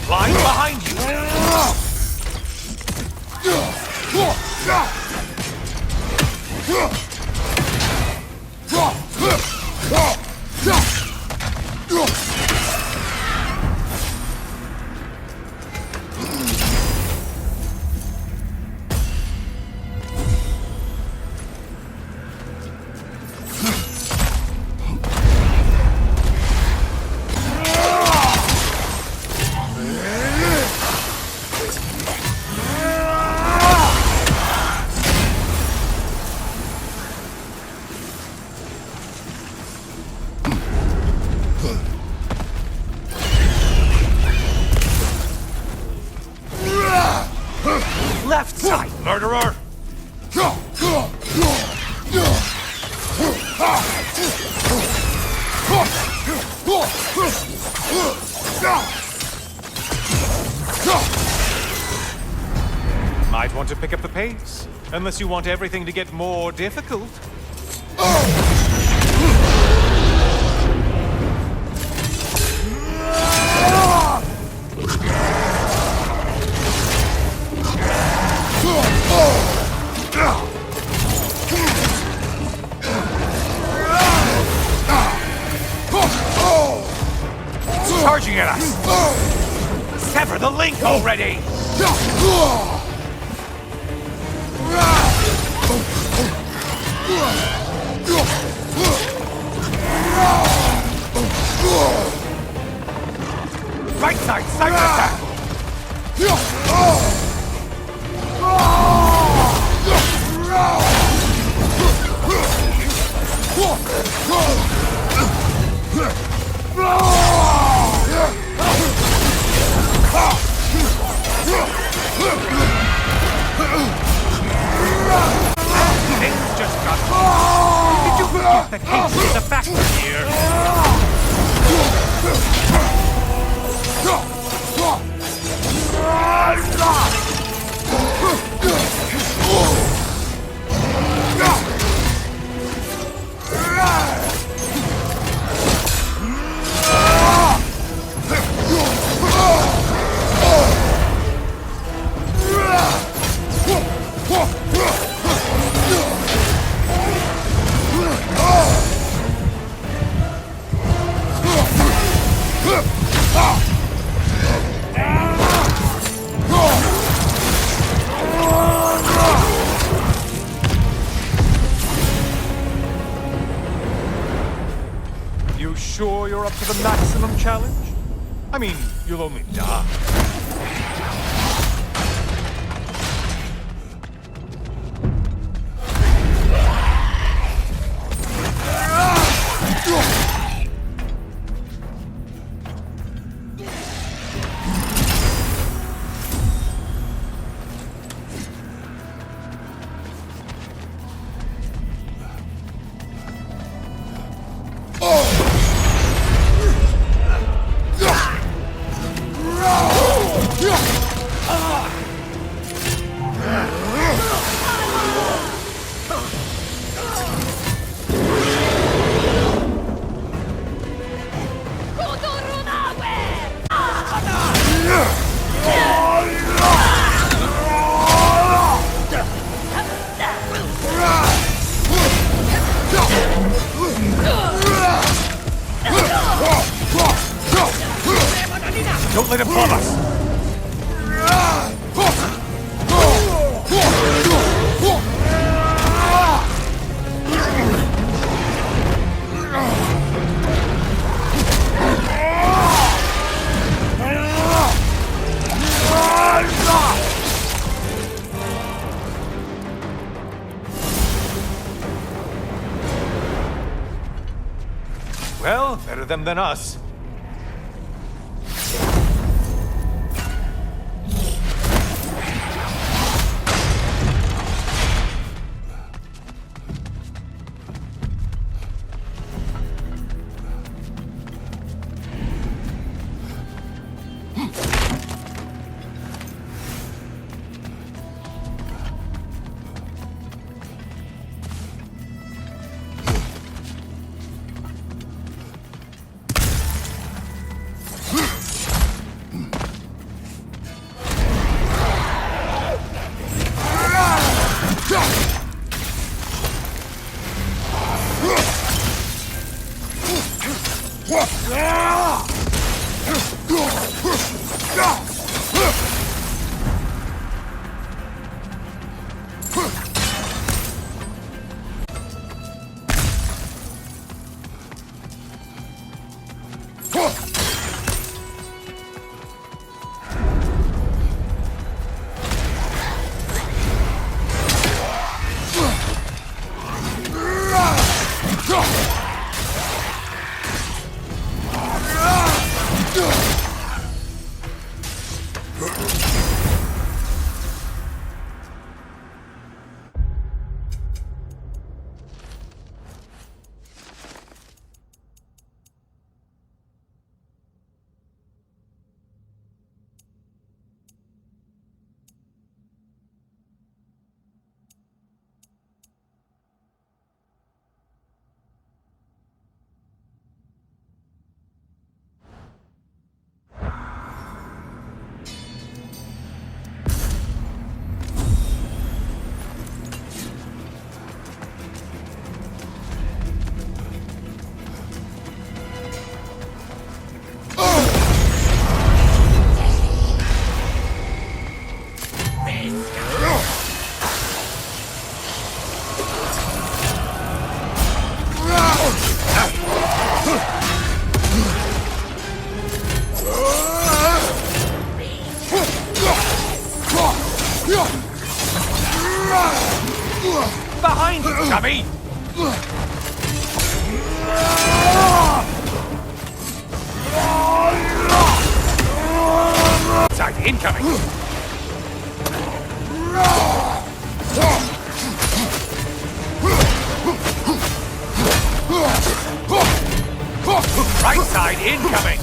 Flying behind you! Left side, murderer! Might want to pick up the pace, unless you want everything to get more difficult. Charging at us! Sever the link already! Right side, cyber attack! Things just got... Did you forget that haste is a factor here? You sure you're up to the maximum challenge? I mean, you'll only die. Don't let him bomb us! Well, better them than us. behind you, chummy! Side incoming! Right side incoming!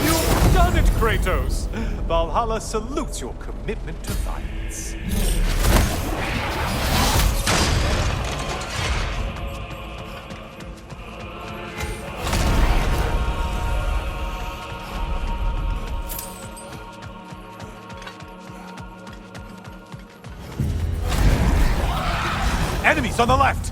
You've done it, Kratos! Valhalla salutes your commitment to violence. Enemies on the left!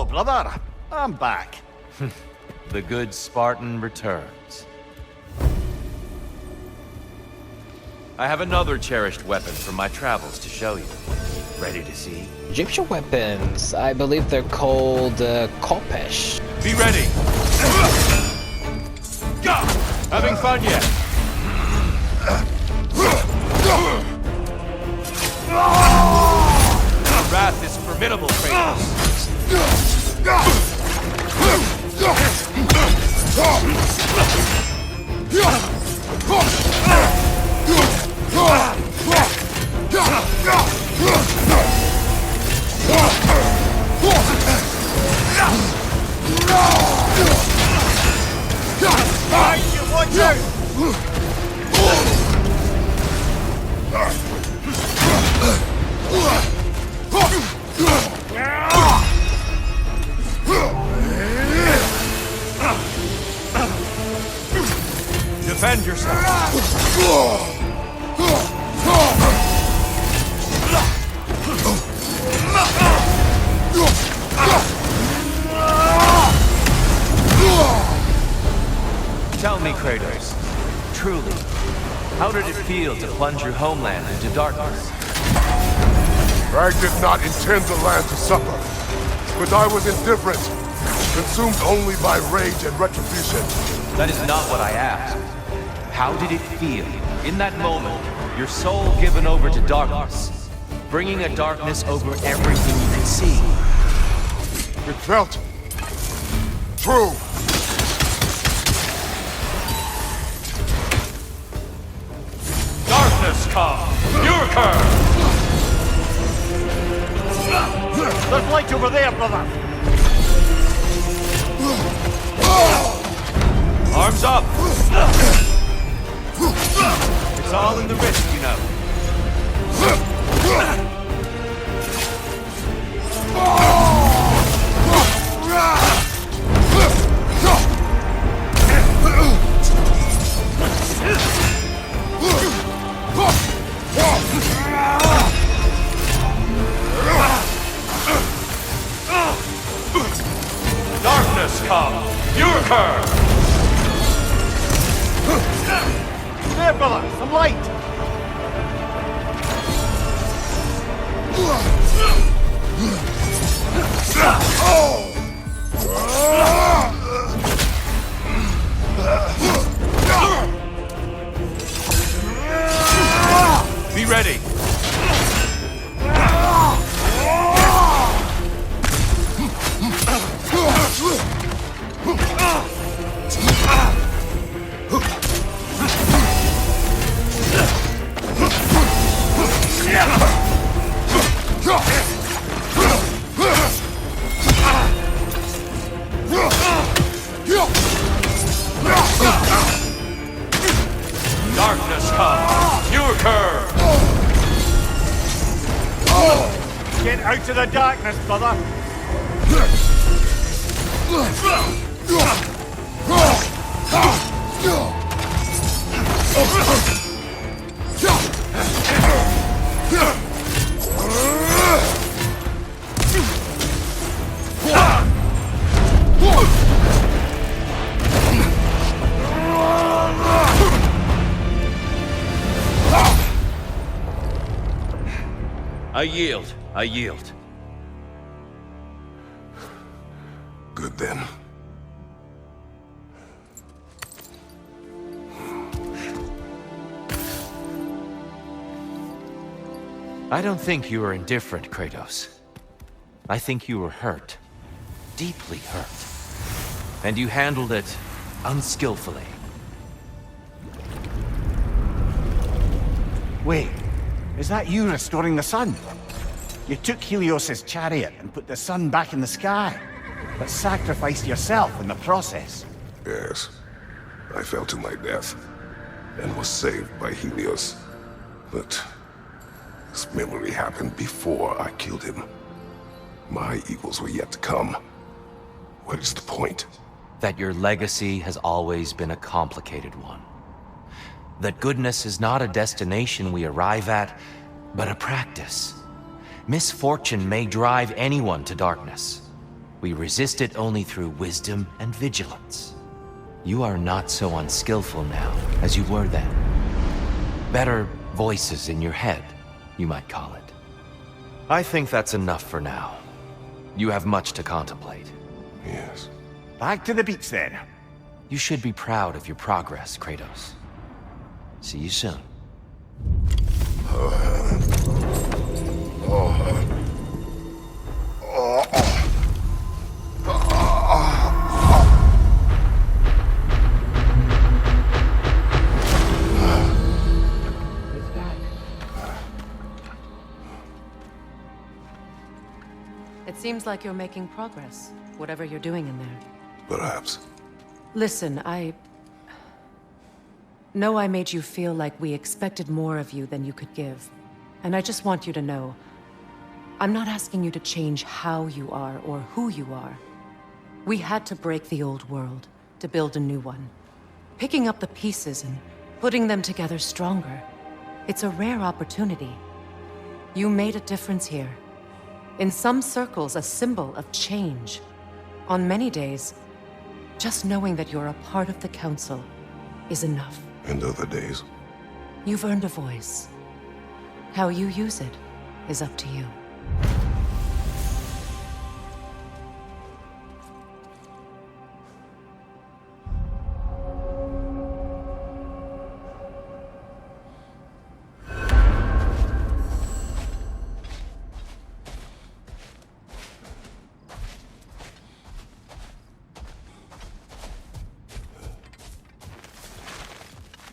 Brother, I'm back. The good Spartan returns. I have another cherished weapon from my travels to show you. Ready to see? Egyptian weapons. I believe they're called Kopesh. Be ready! Go! Having fun yet? Wrath is formidable, Kratos. Defend yourself. Tell me, Kratos, truly, how did it feel to plunge your homeland into darkness? I did not intend the land to suffer, but I was indifferent, consumed only by rage and retribution. That is not what I asked. How did it feel, in that moment, your soul given over to darkness, bringing a darkness over everything you could see? It felt true. Darkness come! Your curse! There's light over there, brother! Arms up! It's all in the wrist, you know. Darkness come! Your curse! There, brother! Some light! Be ready! Darkness come! Your curve! Get out of the darkness, brother! I yield. I yield. Good then. I don't think you were indifferent, Kratos. I think you were hurt. Deeply hurt. And you handled it unskillfully. Wait, is that you restoring the sun? You took Helios's chariot and put the sun back in the sky, but sacrificed yourself in the process. Yes. I fell to my death and was saved by Helios. But this memory happened before I killed him. My evils were yet to come. What is the point? That your legacy has always been a complicated one. That goodness is not a destination we arrive at, but a practice. Misfortune may drive anyone to darkness. We resist it only through wisdom and vigilance. You are not so unskillful now as you were then. Better voices in your head, you might call it. I think that's enough for now. You have much to contemplate. Yes. Back to the beach then. You should be proud of your progress, Kratos. See you soon. It seems like you're making progress, whatever you're doing in there. Perhaps. Listen, I know I made you feel like we expected more of you than you could give. And I just want you to know, I'm not asking you to change how you are or who you are. We had to break the old world to build a new one. Picking up the pieces and putting them together stronger. It's a rare opportunity. You made a difference here. In some circles, a symbol of change. On many days, just knowing that you're a part of the Council is enough. And other days? You've earned a voice. How you use it is up to you.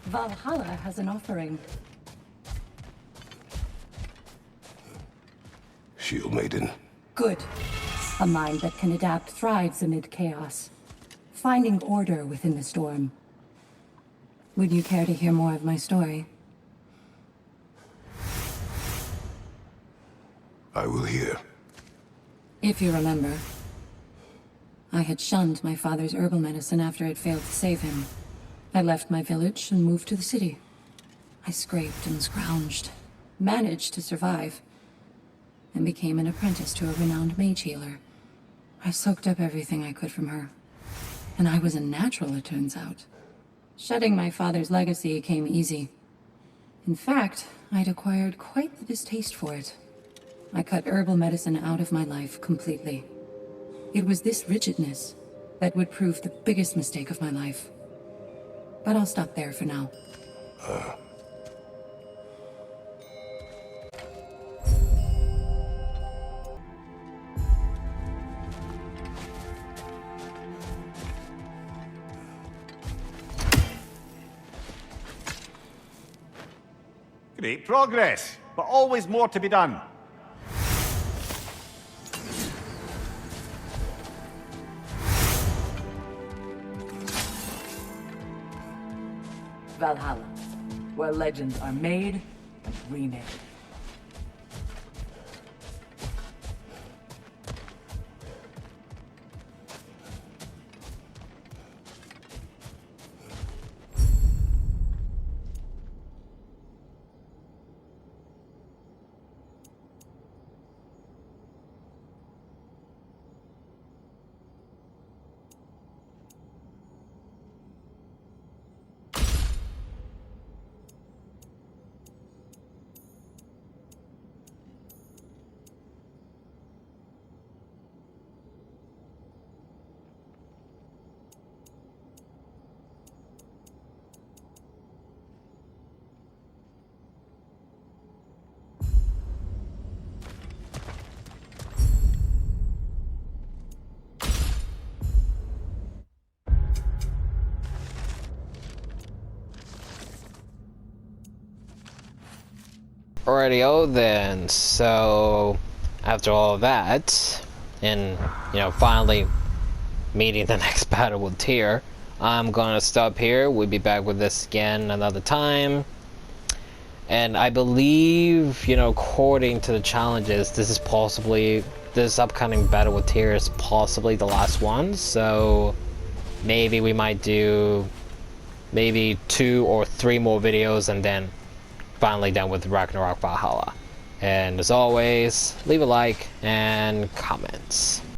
Valhalla has an offering. Shield Maiden. Good. A mind that can adapt thrives amid chaos, finding order within the storm. Would you care to hear more of my story? I will hear. If you remember, I had shunned my father's herbal medicine after it failed to save him. I left my village and moved to the city. I scraped and scrounged, managed to survive, and became an apprentice to a renowned mage healer. I soaked up everything I could from her, and I was a natural, it turns out. Shedding my father's legacy came easy. In fact, I'd acquired quite the distaste for it. I cut herbal medicine out of my life completely. It was this rigidness that would prove the biggest mistake of my life. But I'll stop there for now. Great progress, but always more to be done. Valhalla, where legends are made and remade. Alrighty-o then, so after all of that, and finally meeting the next battle with Tyr, I'm gonna stop here. We'll be back with this again another time. And I believe, according to the challenges, this upcoming battle with Tyr is possibly the last one, so maybe we might do maybe 2 or 3 more videos and then finally done with Ragnarök Valhalla. And as always, leave a like and comments.